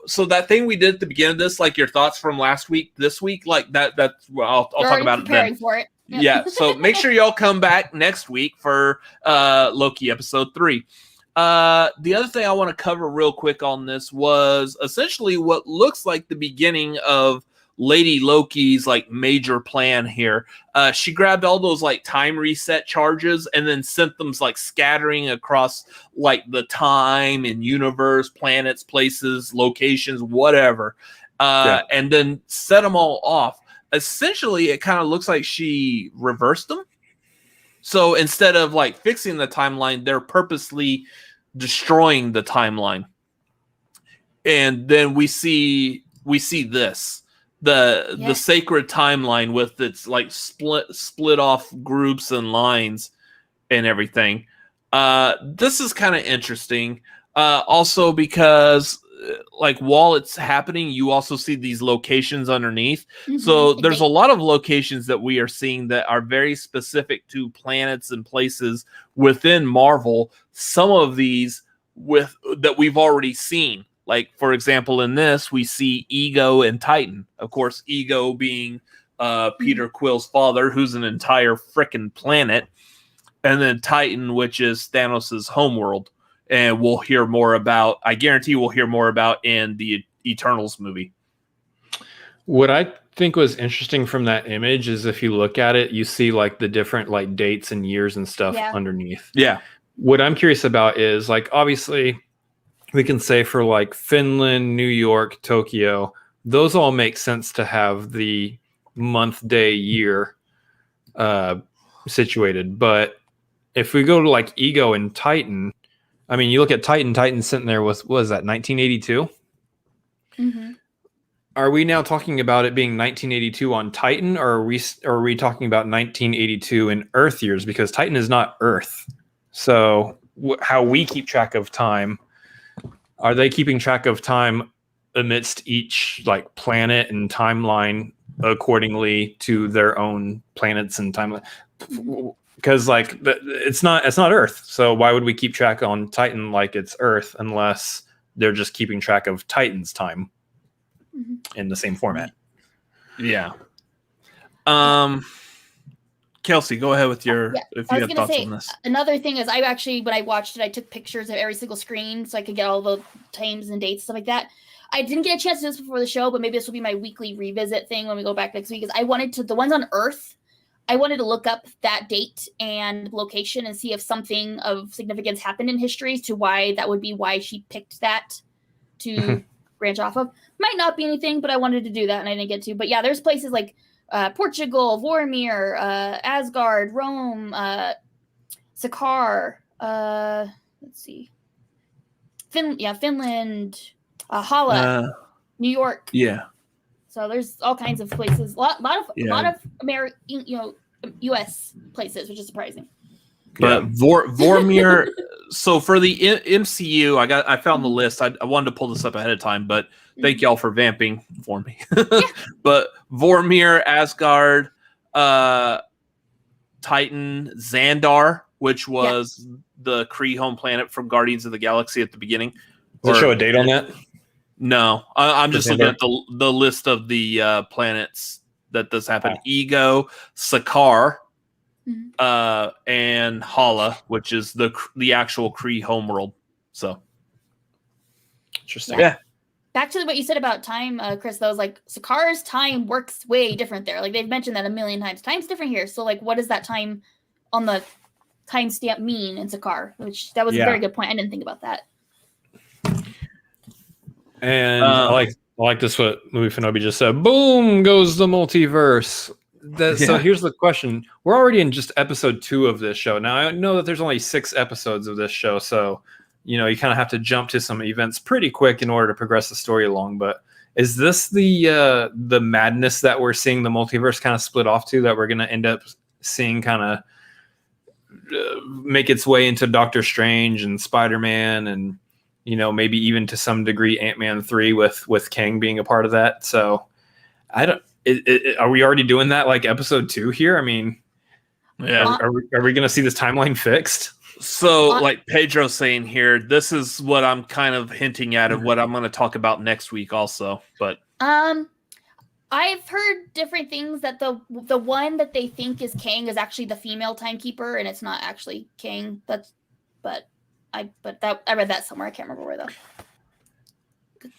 so that thing we did at the beginning of this, like your thoughts from last week, this week, like that's I'll talk about it then. For it. Yep. Yeah, so make sure y'all come back next week for Loki episode 3. The other thing I want to cover real quick on this was essentially what looks like the beginning of Lady Loki's like major plan here. She grabbed all those like time reset charges and then sent them like scattering across like the time and universe, planets, places, locations, whatever, and then set them all off. Essentially, it kind of looks like she reversed them. So instead of like fixing the timeline, they're purposely destroying the timeline. And then we see this, the sacred timeline with its like split off groups and lines and everything. This is kind of interesting. Also because like while it's happening, you also see these locations underneath. So there's a lot of locations that we are seeing that are very specific to planets and places within Marvel. Some of these that we've already seen. Like, for example, in this, we see Ego and Titan. Of course, Ego being Peter Quill's father, who's an entire frickin' planet. And then Titan, which is Thanos' homeworld. And we'll hear more about, I guarantee we'll hear more about in the Eternals movie. What I think was interesting from that image is if you look at it, you see like the different like dates and years and stuff underneath. Yeah. What I'm curious about is like, obviously we can say for like Finland, New York, Tokyo, those all make sense to have the month, day, year situated. But if we go to like Ego and Titan, I mean, you look at Titan's sitting there with, what was that, 1982? Are we now talking about it being 1982 on Titan, or are we talking about 1982 in Earth years? Because Titan is not Earth. So how we keep track of time, are they keeping track of time amidst each like planet and timeline accordingly to their own planets and timeline? Because like it's not Earth, so why would we keep track on Titan like it's Earth unless they're just keeping track of Titan's time in the same format? Yeah. Kelsey, go ahead with your if you have thoughts on this. Another thing is, I actually, when I watched it, I took pictures of every single screen so I could get all the times and dates, stuff like that. I didn't get a chance to do this before the show, but maybe this will be my weekly revisit thing when we go back next week. Is I wanted to, the ones on Earth, I wanted to look up that date and location and see if something of significance happened in history to why that would be why she picked that to branch off of. Might not be anything, but I wanted to do that and I didn't get to. But yeah, there's places like Portugal, Vormir, Asgard, Rome, Sakaar, let's see. Finland, Hala, New York. Yeah. So there's all kinds of places, a lot of American, U.S. places, which is surprising. But Vormir. So for the MCU, I found the list. I wanted to pull this up ahead of time, but thank y'all for vamping for me. But Vormir, Asgard, Titan, Xandar, which was the Kree home planet from Guardians of the Galaxy at the beginning. Does it show a date on that? No, I'm just looking at the list of the planets that this happened. Ego, Sakaar, and Hala, which is the actual Kree homeworld. So interesting. Yeah. Back to what you said about time, Chris, though, is like Sakaar's time works way different there. Like they've mentioned that a million times. Time's different here. So like, what does that time on the timestamp mean in Sakaar? Which that was a very good point. I didn't think about that. And I like this what MovieFanobi just said. Boom goes the multiverse. So here's the question. We're already in just episode 2 of this show. Now I know that there's only 6 episodes of this show, so you kind of have to jump to some events pretty quick in order to progress the story along. But is this the madness that we're seeing the multiverse kind of split off to, that we're going to end up seeing kind of make its way into Doctor Strange and Spider-Man and maybe even to some degree Ant-Man 3 with Kang being a part of that? So I don't. Are we already doing that like episode 2 here? I mean, are we going to see this timeline fixed? So, like Pedro's saying here, this is what I'm kind of hinting at of what I'm going to talk about next week also. But I've heard different things that the one that they think is Kang is actually the female timekeeper, and it's not actually Kang. I read that somewhere. I can't remember where though.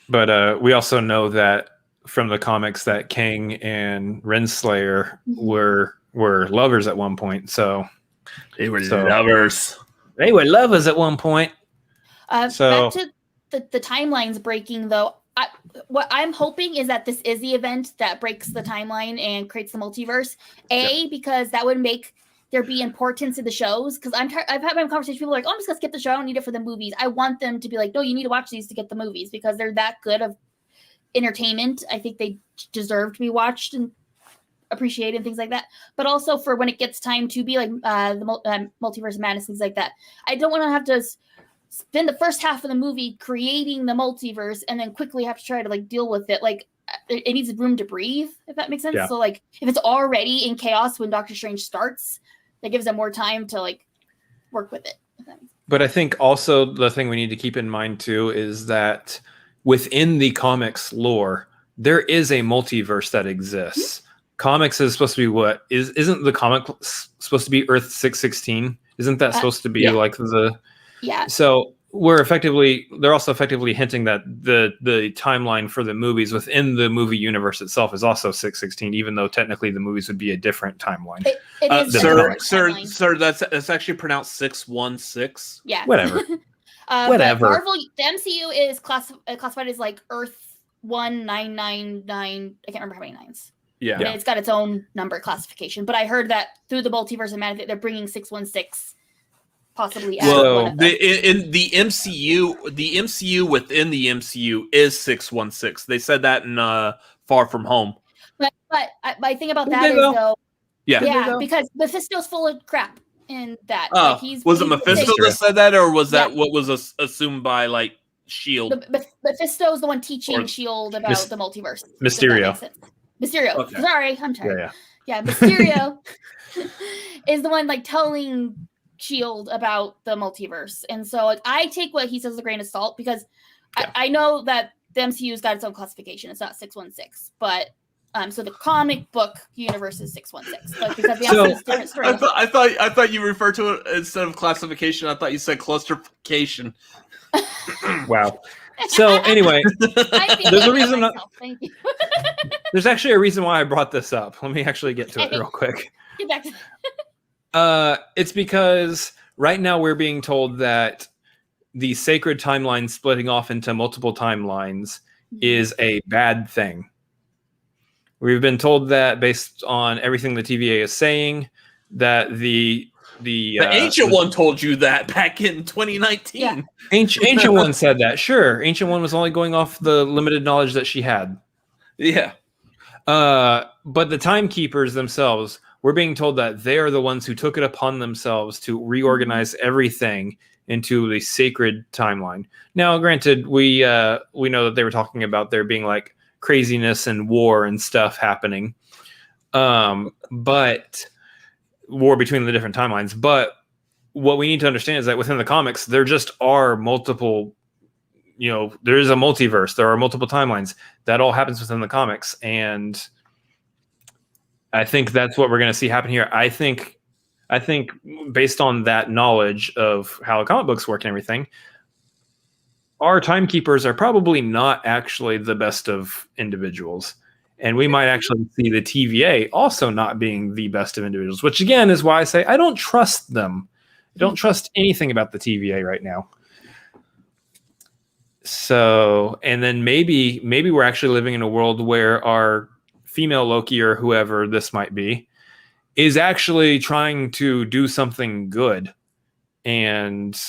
But we also know that from the comics that Kang and Renslayer were lovers at one point. So they were lovers. They were lovers at one point. Back to the timelines breaking, though. What I'm hoping is that this is the event that breaks the timeline and creates the multiverse. Because that would make there be importance in the shows. Because I've had my conversation with people like, oh, I'm just going to skip the show. I don't need it for the movies. I want them to be like, no, you need to watch these to get the movies because they're that good of entertainment. I think they deserve to be watched and appreciated and things like that. But also for when it gets time to be like the multiverse of madness, things like that. I don't want to have to spend the first half of the movie creating the multiverse and then quickly have to try to like deal with it. Like it needs room to breathe, if that makes sense. Yeah. So like if it's already in chaos when Doctor Strange starts, that gives them more time to like work with it. But I think also the thing we need to keep in mind too is that within the comics lore, there is a multiverse that exists. Mm-hmm. Comics is supposed to be what? Isn't the comic supposed to be Earth 616? Isn't that supposed to be like the... Yeah. So they're also effectively hinting that the timeline for the movies within the movie universe itself is also 616, even though technically the movies would be a different timeline. It is sir, that's actually pronounced 616. Yeah. Whatever. Whatever. Marvel, the MCU is classified as like Earth 1999. I can't remember how many nines. Yeah. And it's got its own number classification. But I heard that through the multiverse of madness, they're bringing 616 possibly out. In the MCU within the MCU is 616. They said that in Far From Home. But my thing about that is though, because Mephisto's full of crap in that. Was it Mephisto that said that, or was that what was assumed by like Shield? Mephisto's the one teaching Shield about the multiverse. Mysterio. Mysterio. Okay. Sorry, I'm tired. Yeah, Mysterio is the one like telling Shield about the multiverse, and so like I take what he says with a grain of salt because I know that the MCU's got its own classification. It's not 616, but so the comic book universe is 616. Like, because the different story. I thought you referred to it instead of classification. I thought you said clusterfication. Wow. So anyway, there's a reason. Thank you. There's actually a reason why I brought this up. Let me actually get to it real quick. Get back to it's because right now we're being told that the sacred timeline splitting off into multiple timelines is a bad thing. We've been told that based on everything the TVA is saying, that the Ancient One told you that back in 2019. Yeah. Ancient One said that. Sure, Ancient One was only going off the limited knowledge that she had. Yeah. But the timekeepers themselves, we're being told that they are the ones who took it upon themselves to reorganize everything into the sacred timeline. Now, granted, we know that they were talking about there being like craziness and war and stuff happening, but war between the different timelines. But what we need to understand is that within the comics, there just are multiple. There is a multiverse. There are multiple timelines. That all happens within the comics, and I think that's what we're going to see happen here. I think based on that knowledge of how the comic books work and everything, our timekeepers are probably not actually the best of individuals. And we might actually see the TVA also not being the best of individuals, which again is why I say I don't trust them. I don't trust anything about the TVA right now. So, and then maybe we're actually living in a world where our female Loki or whoever this might be is actually trying to do something good. And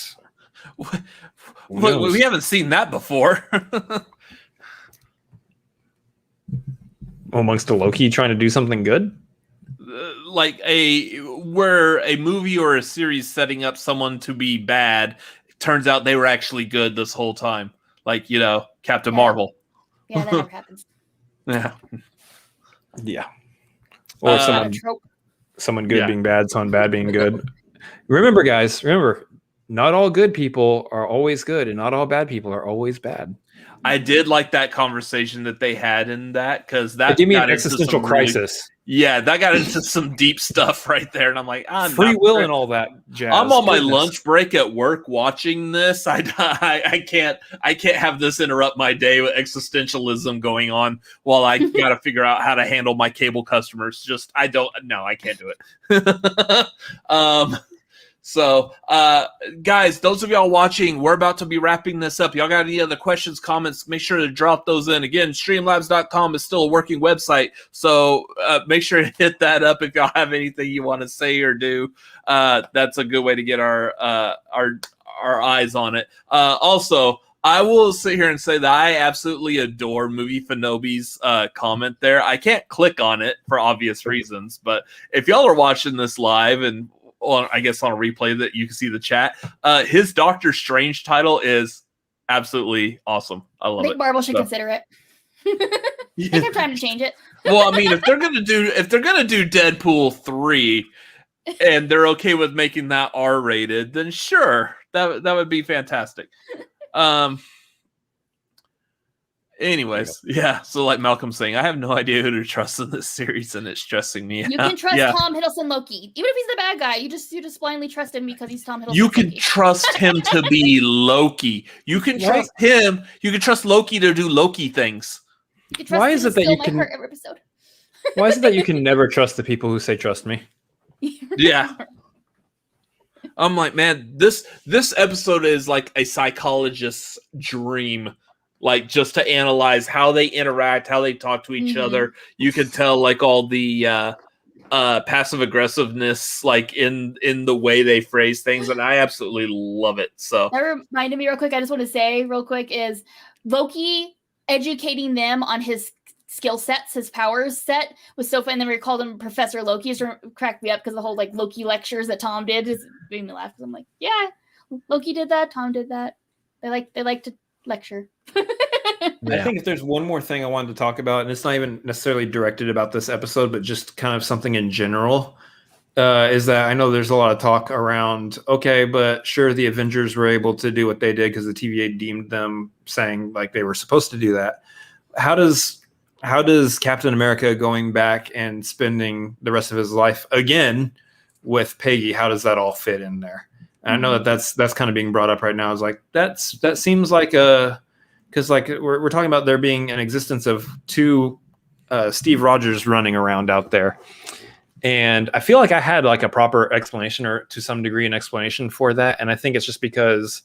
we haven't seen that before. Amongst a Loki trying to do something good? Like where a movie or a series setting up someone to be bad, turns out they were actually good this whole time. Like, Captain Marvel. Yeah, that never happens. Yeah. Yeah. Or someone good being bad, someone bad being good. Remember, guys, not all good people are always good, and not all bad people are always bad. I did like that conversation that they had in that, because that gave me an existential crisis. That got into some deep stuff right there, and I'm like, free will and all that jazz. I'm on my lunch break at work watching this. I can't have this interrupt my day with existentialism going on while I got to figure out how to handle my cable customers. I can't do it. So, guys, those of y'all watching, we're about to be wrapping this up. Y'all got any other questions, comments, make sure to drop those in. Again, streamlabs.com is still a working website, so make sure to hit that up if y'all have anything you want to say or do. That's a good way to get our eyes on it. Also, I will sit here and say that I absolutely adore MovieFanobi's comment there. I can't click on it for obvious reasons, but if y'all are watching this live and I guess on a replay that you can see the chat, his Doctor Strange title is absolutely awesome. I love it. I think Marvel should consider it. I think I'm trying to change it. Well, I mean, if they're gonna do Deadpool 3 and they're okay with making that R-rated, then sure, that would be fantastic. Anyways, yeah. So like Malcolm's saying, I have no idea who to trust in this series, and it's stressing me out. You can trust Tom Hiddleston Loki, even if he's the bad guy. You just blindly trust him because he's Tom Hiddleston. You can trust him to be Loki. You can trust him. You can trust Loki to do Loki things. Why is it that you can? Why is it that you can never trust the people who say trust me? Yeah. I'm like, man, this episode is like a psychologist's dream. Like, just to analyze how they interact, how they talk to each other. You can tell like all the passive aggressiveness like in the way they phrase things, and I absolutely love it. So that reminded me real quick. I just want to say real quick is Loki educating them on his skill sets, his powers set was so fun. And then we called him Professor Loki. It's cracked me up because the whole like Loki lectures that Tom did just made me laugh. Because I'm like, yeah, Loki did that. Tom did that. They like to lecture. I think if there's one more thing I wanted to talk about, and it's not even necessarily directed about this episode, but just kind of something in general, is that I know there's a lot of talk around, okay, but sure, the Avengers were able to do what they did because the TVA deemed them, saying like they were supposed to do that. How does Captain America going back and spending the rest of his life again with Peggy, how does that all fit in there? And I know that's kind of being brought up right now. Is like that seems like because like we're talking about there being an existence of two Steve Rogers running around out there, and I feel like I had like a proper explanation, or to some degree an explanation for that, and I think it's just because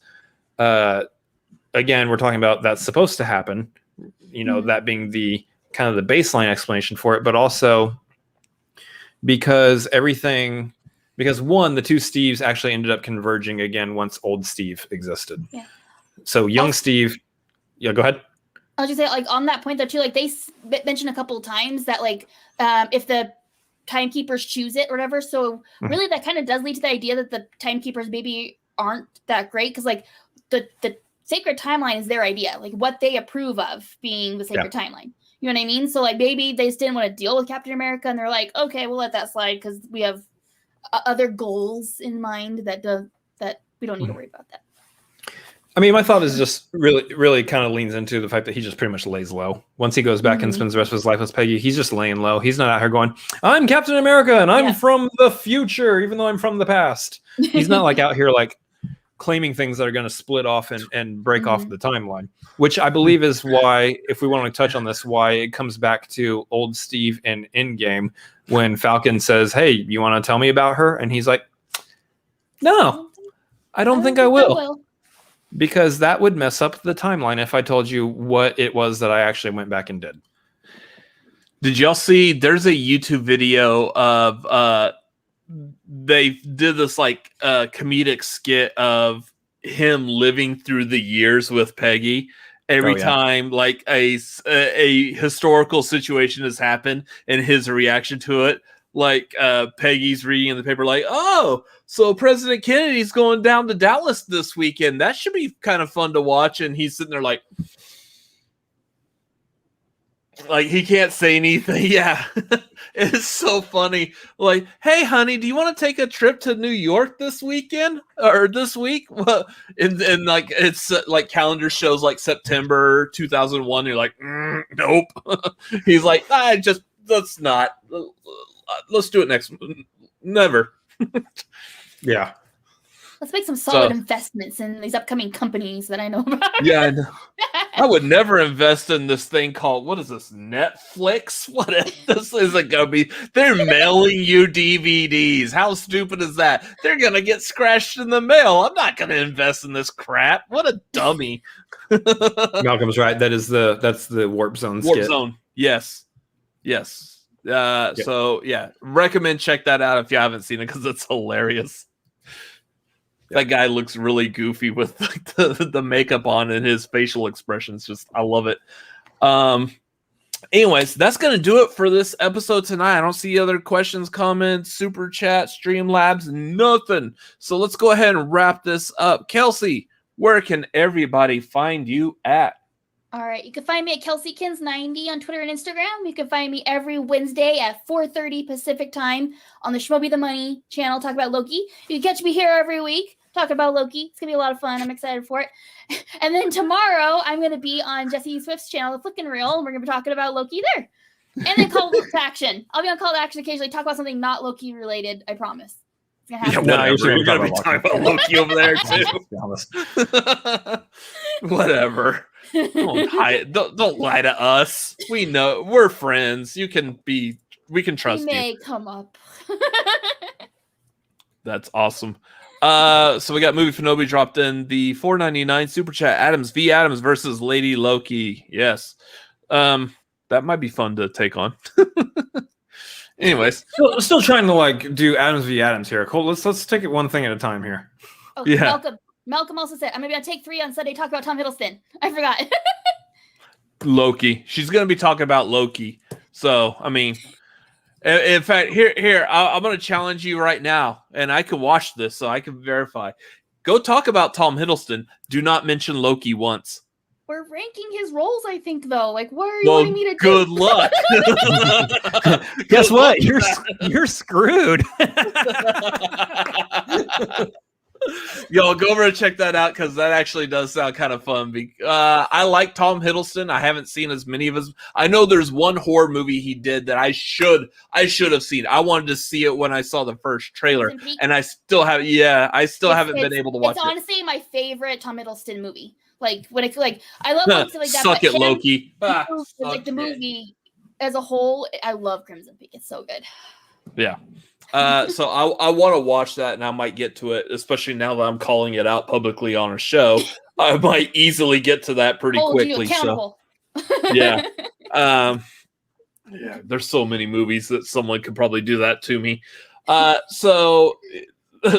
again we're talking about that's supposed to happen, that being the kind of the baseline explanation for it, but also because one, the two Steves actually ended up converging again once old Steve existed. Yeah. So young Steve, yeah, go ahead. I was just say, like, on that point though too, like they mentioned a couple of times that like if the timekeepers choose it or whatever, so really that kind of does lead to the idea that the timekeepers maybe aren't that great, because like the sacred timeline is their idea, like what they approve of being the sacred timeline. You know what I mean? So like maybe they just didn't want to deal with Captain America, and they're like, okay, we'll let that slide because we have other goals in mind that we don't need to worry about that. I mean, my thought is just really, really kind of leans into the fact that he just pretty much lays low. Once he goes back and spends the rest of his life with Peggy, he's just laying low. He's not out here going, I'm Captain America and I'm from the future, even though I'm from the past. He's not like out here like claiming things that are going to split off and break off the timeline, which I believe is why, if we want to touch on this, why it comes back to old Steve in Endgame when Falcon says, hey, you want to tell me about her? And he's like, no, I don't think I will. because that would mess up the timeline if I told you what it was that I actually went back and did. Did y'all see? There's a YouTube video of they did this like comedic skit of him living through the years with Peggy. Every time like a historical situation has happened and his reaction to it, like Peggy's reading in the paper, like, oh, so President Kennedy's going down to Dallas this weekend. That should be kind of fun to watch. And he's sitting there like he can't say anything. Yeah, it's so funny. Like, hey, honey, do you want to take a trip to New York this weekend or this week? Well, and like it's like calendar shows like September 2001. You're like, nope. He's like, let's not. Let's do it next. Never. Yeah. Let's make some solid investments in these upcoming companies that I know about. Yeah, I know. I would never invest in this thing called, what is this, Netflix? What is this? Is it going to be? They're mailing you DVDs. How stupid is that? They're going to get scratched in the mail. I'm not going to invest in this crap. What a dummy. Malcolm's right. That's the Warp Zone skit. Warp Zone. Yes. So, yeah, recommend check that out if you haven't seen it because it's hilarious. That guy looks really goofy with like, the makeup on and his facial expressions. Just, I love it. Anyways, that's going to do it for this episode tonight. I don't see other questions, comments, super chat, Streamlabs, nothing. So let's go ahead and wrap this up. Kelsey, where can everybody find you at? All right, you can find me at KelseyKins90 on Twitter and Instagram. You can find me every Wednesday at 4:30 Pacific time on the Schmobi the Money channel, talk about Loki. You can catch me here every week talking about Loki. It's going to be a lot of fun. I'm excited for it. And then tomorrow, I'm going to be on Jesse Swift's channel, The Flickin' Reel, and we're going to be talking about Loki there. And then Call to Action. I'll be on Call to Action occasionally, talk about something not Loki related, I promise. It's going to happen. Yeah, you're going to be talking about Loki over there, too. Whatever. Don't lie to us. We know we're friends. We can trust you. May come up. That's awesome. So we got MovieFanobi dropped in the $4.99 super chat. Adams v. Adams versus Lady Loki. Yes. That might be fun to take on. Anyways, still trying to like do Adams v. Adams here. Cool. Let's take it one thing at a time here. Oh, yeah. Malcolm also said, I'm going to be on Take 3 on Sunday, talk about Tom Hiddleston. I forgot. Loki. She's going to be talking about Loki. So, I mean, in fact, here, I'm going to challenge you right now, and I can watch this so I can verify. Go talk about Tom Hiddleston. Do not mention Loki once. We're ranking his roles, I think, though. Like, what are you wanting me to do? Good luck. Guess what? You're screwed. Yo, go over and check that out because that actually does sound kind of fun. I like Tom Hiddleston. I haven't seen as many of his. I know there's one horror movie he did that I should have seen. I wanted to see it when I saw the first trailer, and I still have. Yeah, I still haven't been able to watch it. It's honestly my favorite Tom Hiddleston movie. Like when it's like I love movies like that. Suck it, Loki. Like the movie as a whole, I love Crimson Peak. It's so good. Yeah. So I want to watch that, and I might get to it, especially now that I'm calling it out publicly on a show. I might easily get to that pretty quickly. So, yeah. Yeah, there's so many movies that someone could probably do that to me. So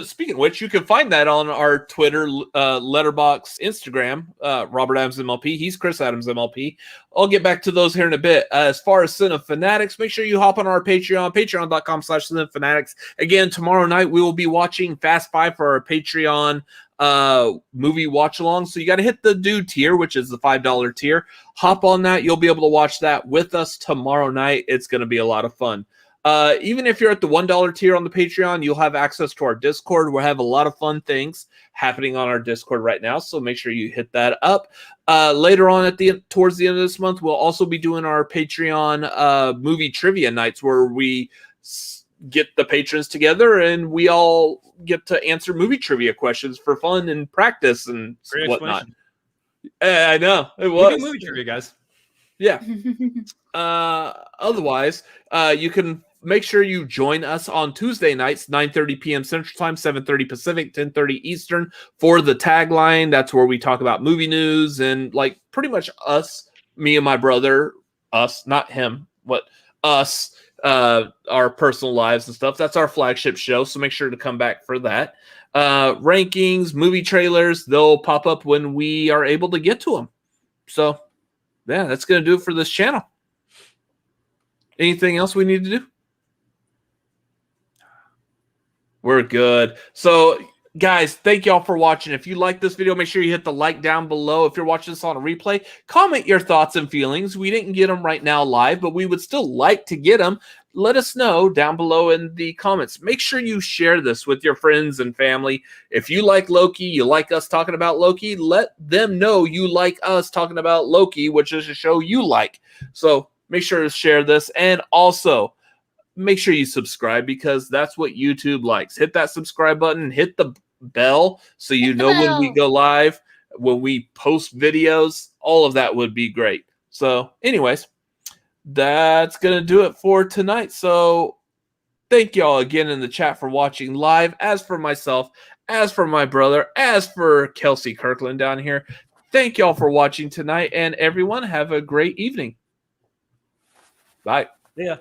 speaking of which, you can find that on our Twitter, Letterboxd, Instagram, Robert Adams MLP. He's Chris Adams MLP. I'll get back to those here in a bit. As far as Cinefanatics, make sure you hop on our Patreon, patreon.com/Cinefanatics. Again, tomorrow night we will be watching Fast 5 for our Patreon movie watch along. So you got to hit the dude tier, which is the $5 tier. Hop on that. You'll be able to watch that with us tomorrow night. It's going to be a lot of fun. Even if you're at the $1 tier on the Patreon, you'll have access to our Discord. We'll have a lot of fun things happening on our Discord right now, so make sure you hit that up. Later on towards the end of this month, we'll also be doing our Patreon movie trivia nights where we get the patrons together and we all get to answer movie trivia questions for fun and practice and whatnot. I know it was. We do movie trivia, guys. Yeah. Otherwise, you can make sure you join us on Tuesday nights, 9:30 p.m. Central Time, 7:30 Pacific, 10:30 Eastern for the tagline. That's where we talk about movie news and like pretty much us, me and my brother, us, not him, but us, our personal lives and stuff. That's our flagship show, so make sure to come back for that. Rankings, movie trailers, they'll pop up when we are able to get to them. So, yeah, that's going to do it for this channel. Anything else we need to do? We're good. So, guys, thank y'all for watching. If you like this video, make sure you hit the like down below. If you're watching this on a replay, comment your thoughts and feelings. We didn't get them right now live, but we would still like to get them. Let us know down below in the comments. Make sure you share this with your friends and family. If you like Loki, you like us talking about Loki, let them know you like us talking about Loki, which is a show you like. So make sure to share this. And also, make sure you subscribe because that's what YouTube likes. Hit that subscribe button, hit the bell so you know when we go live, when we post videos, all of that would be great. So anyways, that's going to do it for tonight. So thank y'all again in the chat for watching live. As for myself, as for my brother, as for Kelsey Kirkland down here, thank y'all for watching tonight, and everyone have a great evening. Bye. Yeah.